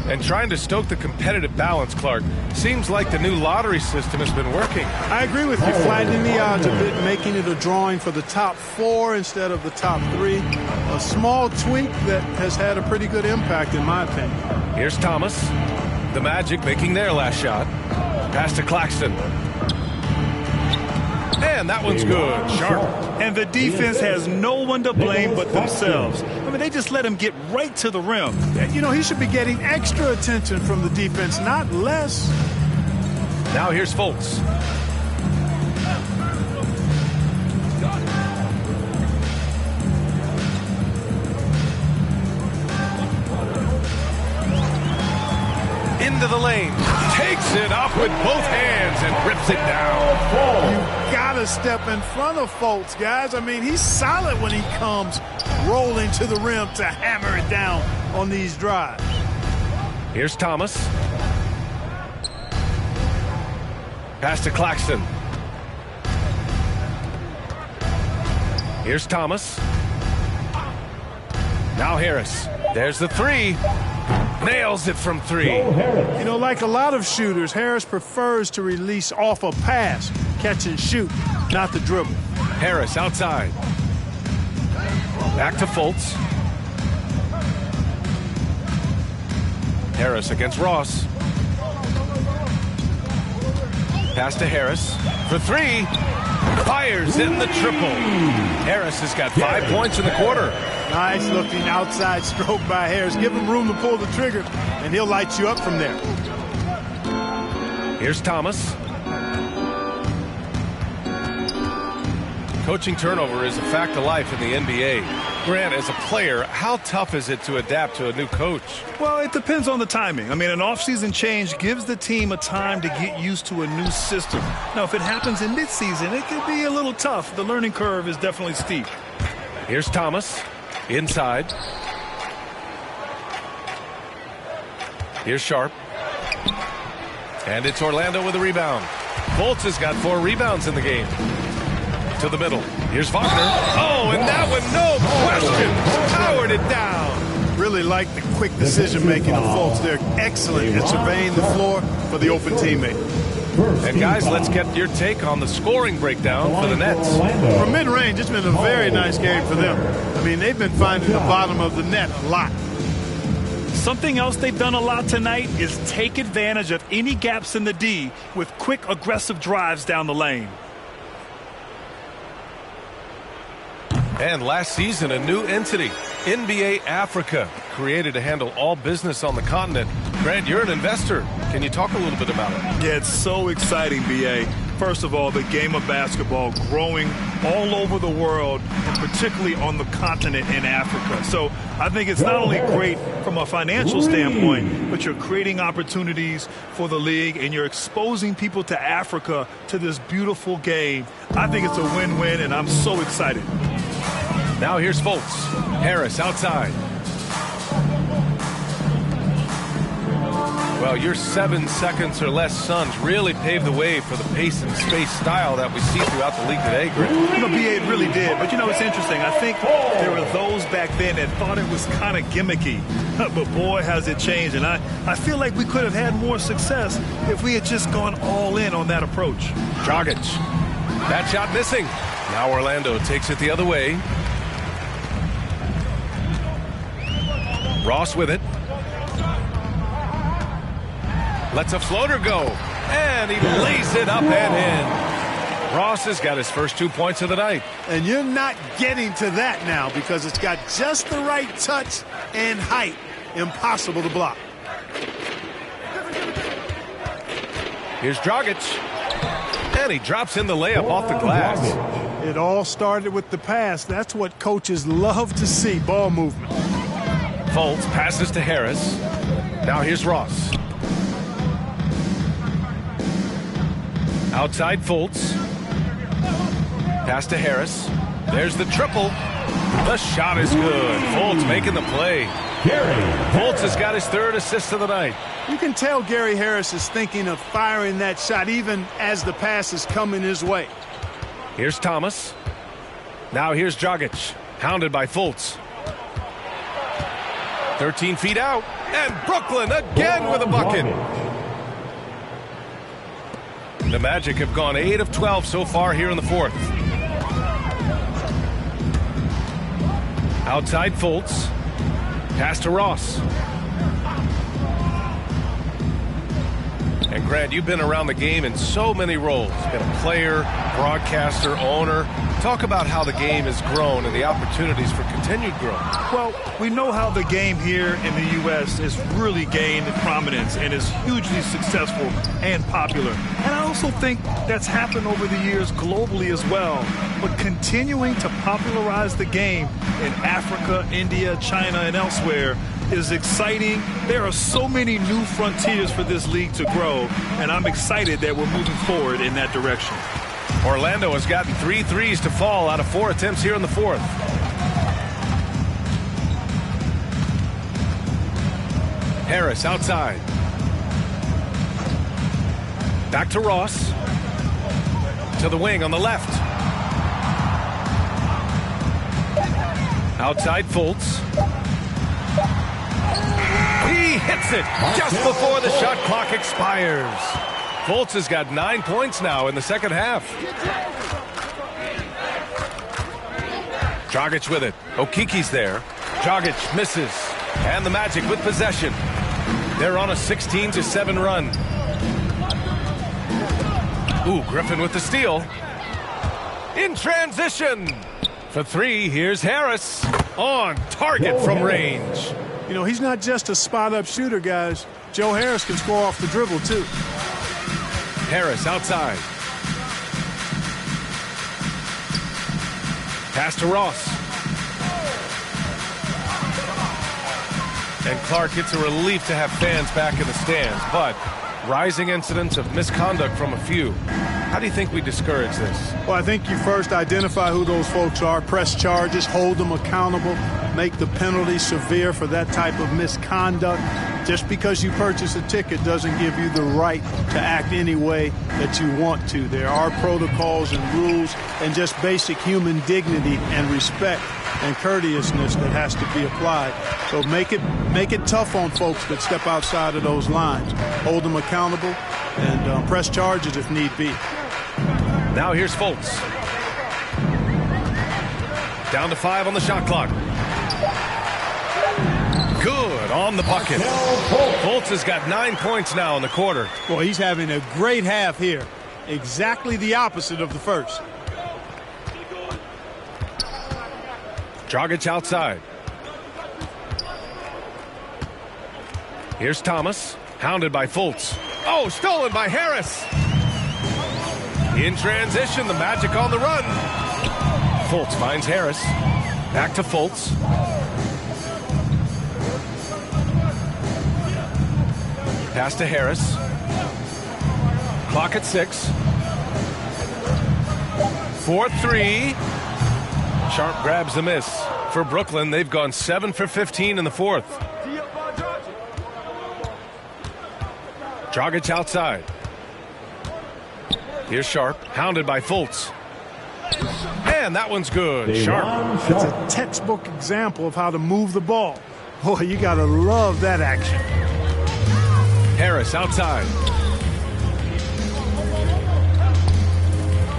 [SPEAKER 14] And trying to stoke the competitive balance, Clark. Seems like the new lottery system has been working.
[SPEAKER 16] I agree with you, flattening the odds a bit, making it a drawing for the top 4 instead of the top 3. A small tweak that has had a pretty good impact, in my opinion.
[SPEAKER 14] Here's Thomas. The Magic making their last shot. Pass to Claxton. And that one's good. Sharp.
[SPEAKER 16] And the defense has no one to blame but themselves. I mean, they just let him get right to the rim. You know, he should be getting extra attention from the defense, not less.
[SPEAKER 14] Now here's Fultz. Into the lane, takes it up with both hands and rips it down.
[SPEAKER 16] You gotta step in front of Fultz, guys. I mean, he's solid when he comes rolling to the rim to hammer it down on these drives.
[SPEAKER 14] Here's Thomas. Pass to Claxton. Here's Thomas. Now Harris. There's the three. Nails it from three.
[SPEAKER 16] You know, like a lot of shooters, Harris prefers to release off a pass, catch and shoot, not the dribble.
[SPEAKER 14] Harris outside. Back to Fultz. Harris against Ross. Pass to Harris for three. Fires in the triple. Harris has got 5 points in the quarter.
[SPEAKER 16] Nice looking outside stroke by Harris. Give him room to pull the trigger, and he'll light you up from there.
[SPEAKER 14] Here's Thomas. Coaching turnover is a fact of life in the NBA. Grant, as a player, how tough is it to adapt to a new coach?
[SPEAKER 16] Well, it depends on the timing. I mean, an offseason change gives the team a time to get used to a new system. Now, if it happens in midseason, it could be a little tough. The learning curve is definitely steep.
[SPEAKER 14] Here's Thomas. Inside. Here's Sharp. And it's Orlando with a rebound. Fultz has got 4 rebounds in the game. To the middle. Here's Wagner. Oh, and that one, no question, powered it down.
[SPEAKER 16] Really like the quick decision-making of Fultz. They're excellent at surveying the floor for the open teammate.
[SPEAKER 14] And guys, let's get your take on the scoring breakdown for the Nets.
[SPEAKER 16] From mid-range, it's been a very nice game for them. I mean, they've been finding the bottom of the net a lot.
[SPEAKER 19] Something else they've done a lot tonight is take advantage of any gaps in the D with quick, aggressive drives down the lane.
[SPEAKER 14] And last season, a new entity, NBA Africa, created to handle all business on the continent. Grant, you're an investor. Can you talk a little bit about it?
[SPEAKER 19] Yeah, it's so exciting, B.A. First of all, the game of basketball growing all over the world, and particularly on the continent in Africa. So I think it's not only great from a financial standpoint, but you're creating opportunities for the league, and you're exposing people to Africa, to this beautiful game. I think it's a win-win, and I'm so excited.
[SPEAKER 14] Now here's Fultz. Harris outside. Well, your 7 seconds or less Suns really paved the way for the pace and space style that we see throughout the league today, Grant.
[SPEAKER 19] You know, B.A., it really did. But, you know, it's interesting. I think there were those back then that thought it was kind of gimmicky. But, boy, has it changed. And I feel like we could have had more success if we had just gone all in on that approach.
[SPEAKER 14] Dragic. That shot missing. Now Orlando takes it the other way. Ross with it. Lets a floater go. And he lays it up and in. Ross has got his first 2 points of the night.
[SPEAKER 16] And you're not getting to that now because it's got just the right touch and height. Impossible to block.
[SPEAKER 14] Here's Dragic. And he drops in the layup off the glass.
[SPEAKER 16] It all started with the pass. That's what coaches love to see, ball movement.
[SPEAKER 14] Fultz passes to Harris. Now here's Ross. Outside Fultz. Pass to Harris. There's the triple. The shot is good. Fultz making the play. Fultz has got his 3rd assist of the night.
[SPEAKER 16] You can tell Gary Harris is thinking of firing that shot even as the pass is coming his way.
[SPEAKER 14] Here's Thomas. Now here's Dragic. Hounded by Fultz. 13 feet out. And Brooklyn again with a bucket. The Magic have gone 8 of 12 so far here in the 4th. Outside Fultz. Pass to Ross. And Grant, you've been around the game in so many roles. Been a player, broadcaster, owner. Talk about how the game has grown and the opportunities for continued growth.
[SPEAKER 19] Well, we know how the game here in the U.S. has really gained prominence and is hugely successful and popular. And I also think that's happened over the years globally as well. But continuing to popularize the game in Africa, India, China, and elsewhere is exciting. There are so many new frontiers for this league to grow, and I'm excited that we're moving forward in that direction.
[SPEAKER 14] Orlando has gotten 3 threes to fall out of 4 attempts here in the 4th. Harris outside. Back to Ross. To the wing on the left. Outside Fultz. He hits it just before the shot clock expires. Fultz has got 9 points now in the second half. Dragic with it. Okiki's there. Dragic misses. And the Magic with possession. They're on a 16-7 run. Ooh, Griffin with the steal. In transition. For three, here's Harris. On target from range.
[SPEAKER 16] You know, he's not just a spot-up shooter, guys. Joe Harris can score off the dribble, too.
[SPEAKER 14] Harris outside. Pass to Ross. And Clark gets a relief to have fans back in the stands, but rising incidents of misconduct from a few. How do you think we discourage this?
[SPEAKER 16] Well, I think you first identify who those folks are, press charges, hold them accountable, make the penalty severe for that type of misconduct. Just because you purchase a ticket doesn't give you the right to act any way that you want to. There are protocols and rules and just basic human dignity and respect and courteousness that has to be applied. So make it tough on folks that step outside of those lines. Hold them accountable and press charges if need be.
[SPEAKER 14] Now here's Fultz. Down to 5 on the shot clock. Good on the bucket. Fultz has got 9 points now in the quarter.
[SPEAKER 16] Boy, he's having a great half here. Exactly the opposite of the first.
[SPEAKER 14] Dragic outside. Here's Thomas, hounded by Fultz. Oh, stolen by Harris. In transition, the Magic on the run. Fultz finds Harris. Back to Fultz. Pass to Harris. Clock at 6. 4-3. Sharp grabs the miss. For Brooklyn, they've gone 7 for 15 in the fourth. Dragic outside. Here's Sharp, hounded by Fultz. And that one's good. Sharp.
[SPEAKER 16] It's a textbook example of how to move the ball. Boy, you got to love that action.
[SPEAKER 14] Harris outside.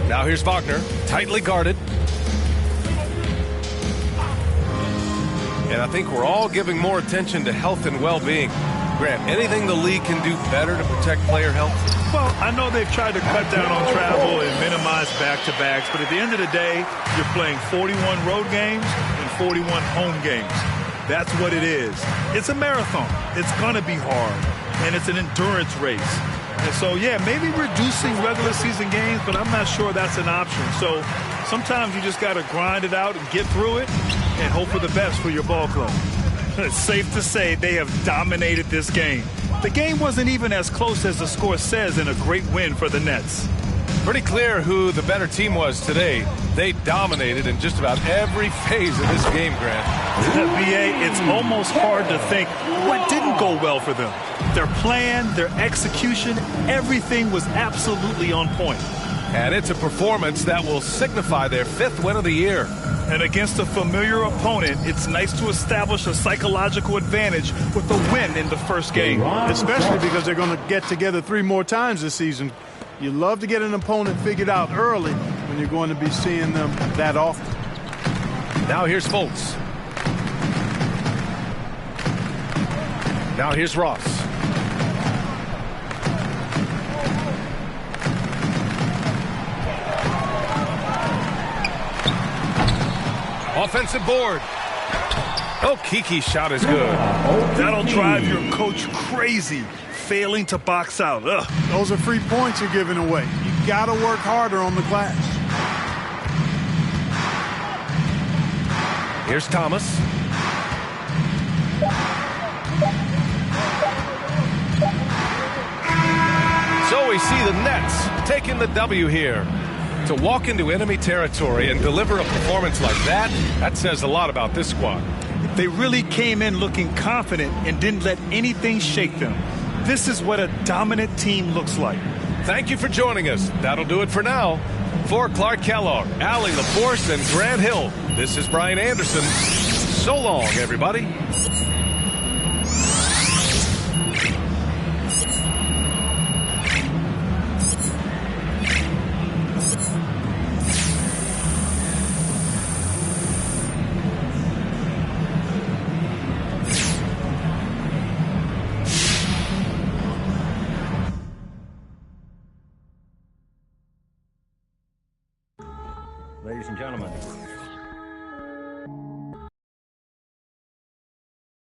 [SPEAKER 14] Now here's Wagner, tightly guarded. And I think we're all giving more attention to health and well-being. Grant, anything the league can do better to protect player health?
[SPEAKER 19] Well, I know they've tried to cut down on travel and minimize back-to-backs, but at the end of the day, you're playing 41 road games and 41 home games. That's what it is. It's a marathon. It's going to be hard, and it's an endurance race. And so, yeah, maybe reducing regular season games, but I'm not sure that's an option. So sometimes you just got to grind it out and get through it and hope for the best for your ball club. It's safe to say they have dominated this game. The game wasn't even as close as the score says in a great win for the Nets.
[SPEAKER 14] Pretty clear who the better team was today. They dominated in just about every phase of this game, Grant.
[SPEAKER 19] BA, it's almost hard to think what didn't go well for them. Their plan, their execution, everything was absolutely on point.
[SPEAKER 14] And it's a performance that will signify their 5th win of the year.
[SPEAKER 19] And against a familiar opponent, it's nice to establish a psychological advantage with a win in the first game.
[SPEAKER 16] Especially because they're going to get together 3 more times this season. You love to get an opponent figured out early when you're going to be seeing them that often.
[SPEAKER 14] Now here's Fultz. Now here's Ross. Offensive board. Oh, Kiki's shot is good.
[SPEAKER 19] That'll drive your coach crazy, failing to box out. Ugh.
[SPEAKER 16] Those are free points you're giving away. You got to work harder on the glass.
[SPEAKER 14] Here's Thomas. So we see the Nets taking the W here. To walk into enemy territory and deliver a performance like that, that says a lot about this squad.
[SPEAKER 19] They really came in looking confident and didn't let anything shake them. This is what a dominant team looks like.
[SPEAKER 14] Thank you for joining us. That'll do it for now. For Clark Kellogg, Allie LaForce, and Grant Hill, this is Brian Anderson. So long, everybody.
[SPEAKER 17] Ladies and gentlemen,